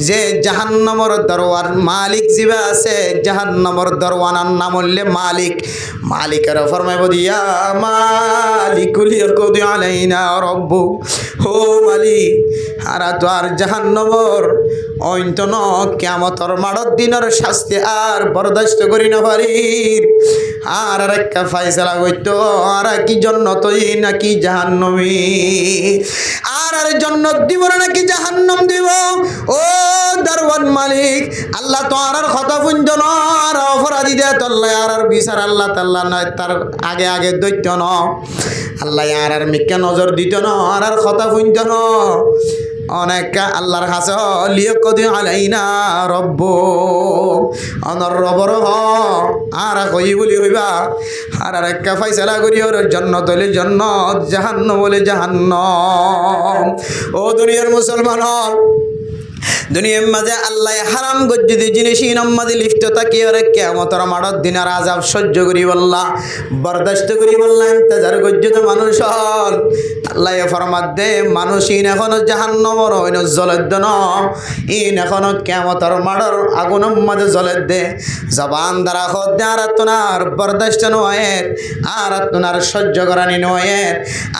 যে জাহান্নামর দরওয়ার মালিক জিবা আছে জাহান্নামর দরওয়ানার নাম হইলে মালিক মালিকের ফরমাইব দিয়া মালিকুল ইয়াকদি আলাইনা রাব্বুক ও মালিক আরা তো আর জাহান্নামর অন্তন কিয়ামতর মাড়র দিনের শাস্তি আর বরদাস্ত করি না পারি আর একটা ফয়সালা হইতো আর কি জান্নাতই নাকি জাহান্নামী আর জান্নাত দিব নাকি জাহান্নাম দিব ও দরওয়ান মালিক আল্লাহ তো আর কথা শুনতো না আর অপরাধী দে তল্লা আর বিচার আল্লাহ তাআলা নয় তার আগে আগে দৈত্য ন আল্লাহ আর মিকে নজর দিত না আর কথা শুনতো না অনেক আল্লাহর কাছে লিয়াকদি আলাইনা রব্বুক অনর রবর আর কই বলি হইবা আর একটা ফয়সালা করি ওর জান্নাত হইলে জান্নাত জাহান্নাম বলে জাহান্নাম ও দুনিয়ার মুসলমান দুনিয়ার মাঝে আল্লাহ হারাম গজ্জিদি জিনিস ইনাম্মাদি লিপ্ত থাকি ওরে কিয়ামতের মাঠত দিনের আযাব সহ্য করি বললা বরদাস্ত করি বললা ইন্তজার গজ্জিত মানুষ হল আল্লাহ ফরমাত দে মানুষ ইন এখনো জাহান্নামর হইন জ্বলত ন ইন এখনো কিয়ামতের মাঠর আগুনের মাঝে জ্বলত দে জবান দ্বারা খদ দে আর তোনার বরদাস্ত নয় আর তোনার সহ্য করানি নয়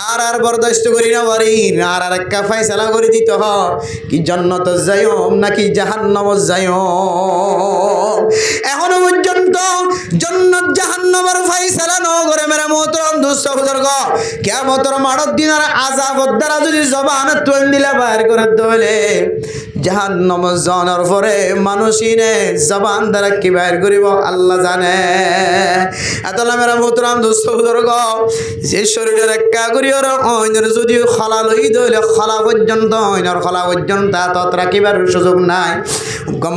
আর বরদাস্ত করি না পারি আর একটা ফয়সালা করে দিতে হ কি জান্নাত যাইও নাকি জাহান্নাম যাইও এখনো পর্যন্ত জান্নাত জাহান্নামের ফয়সালা ন করে মেরে মোহতরম দোস্ত বুজুর্গ কিয়ামতের মাঠের দিনের আযাবের দ্বারা যদি জবান তুই দিলে বাইর করে দলে জাহান্নাম জানার পরে মানুষিনে জবান দ্বারা কি বাইর করিব আল্লাহ জানে এতলা মেরে মোহতরম দোস্ত বুজুর্গ যে শরীরের একা করি ওর অইনের যদি খলা লই দলে খলা পর্যন্ত অইনের খলা পর্যন্ত তত রাখিবার সুযোগ নাই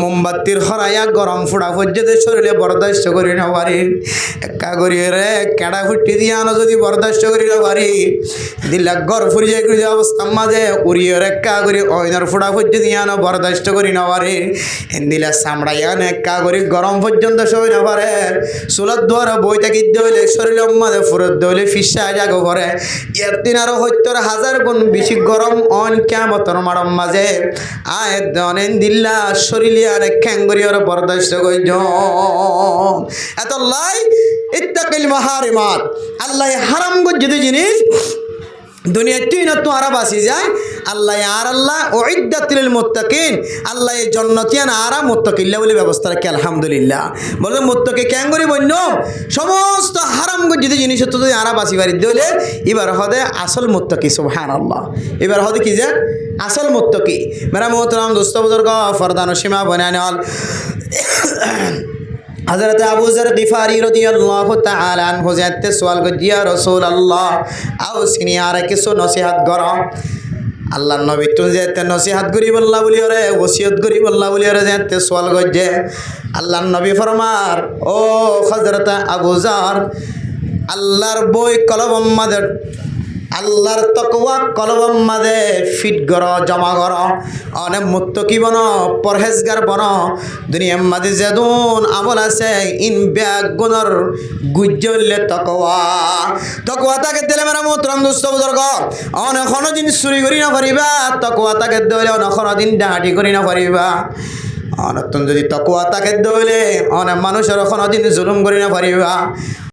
মোমবাতির হরাইয়া গরম ফুড়া পর্যন্ত শরীরে বরদাস্ত করি না পারি একা করি রে কেডা ফুটি দিয়ে আনো যদি বরদাস্ত করি না পারি দিলা গর ফুরি যাই করি অবস্থার মাঝে উড়িয়ে একা করি অইনের ফুড়া পর্যন্ত দিয়ে আনো বরদাস্ত করি না পারি দিলা চামড়াইয়া একা করি গরম পর্যন্ত সই না পারে চুলার দ্বারা বই থাকি দইলে শরীরের মাঝে ফুরত দইলে ফিসা জাগো পরে এর দিন আরো ৭০,০০০ গুণ বেশি গরম অন কিয়ামতের মাঠের মাঝে আয় দনেন দিল্লা শরীলিয়ার খ্যাঙ্গরিয়ার বরদাস্ত কইজ এত লাই ইত্তাকিল মাহারিমাত আল্লাহ হারাম গজ্জিত জিনিস দুনিয়া তুই না তো আরা বাসি যায় আল্লাহ আর আল্লাহ উইদ্দাতিল মুত্তাকিন আল্লাহ জান্নাতিয়ান আরা মুত্তাকিল্লা বলে ব্যবস্থা রাখে আলহামদুলিল্লাহ বলে মুত্তাকি ক্যাঙ্গরি বন্য সমস্ত হারাম গজ্জিত জিনিস তো যদি আরা বাসি বাড়ি দিলে এবার হদে আসল মুত্তাকি সুবহানাল্লাহ এবার হদে কি যে আসল মুত্তাকি মেরা মোহতরম দোস্ত বুজুর্গ ফরদান সীমা বনানল हज़रत अबू ज़र ग़िफ़ारी रज़ियल्लाहु ताआला अन्हु से सवाल को जिया रसूल अल्लाह आओ सिनियार किसो नसीहत करो अल्लाह नबी तुम जेते नसीहत करी बल्ला बोली रे वसियत करी बल्ला बोली रे जेते सवाल को जे अल्लाह नबी फरमार ओ हज़रत अबू ज़र अल्लाहर बोई कलब मदर আল্লাহর তাকওয়া কলবের মাঝে ফিট করো জমা করো অনেক মুত্তাকি বনো পরহেজগার বনো দুনিয়ার মাঝে যেদুন আমল আছে ইন ব্যাগুনর গুজ্জলে তাকওয়া তাকে দিলে মেরা মোহতরম দোস্ত বুজুর্গ অনেক দিন চুরি করি না পারিবা তাকওয়া তাকে দিলে অনেক দিন ডাহাটি করি না পারিবা অনেক যদি তাকওয়া তাকে দিলে অনেক মানুষের দিন জুলুম করি না পারিবা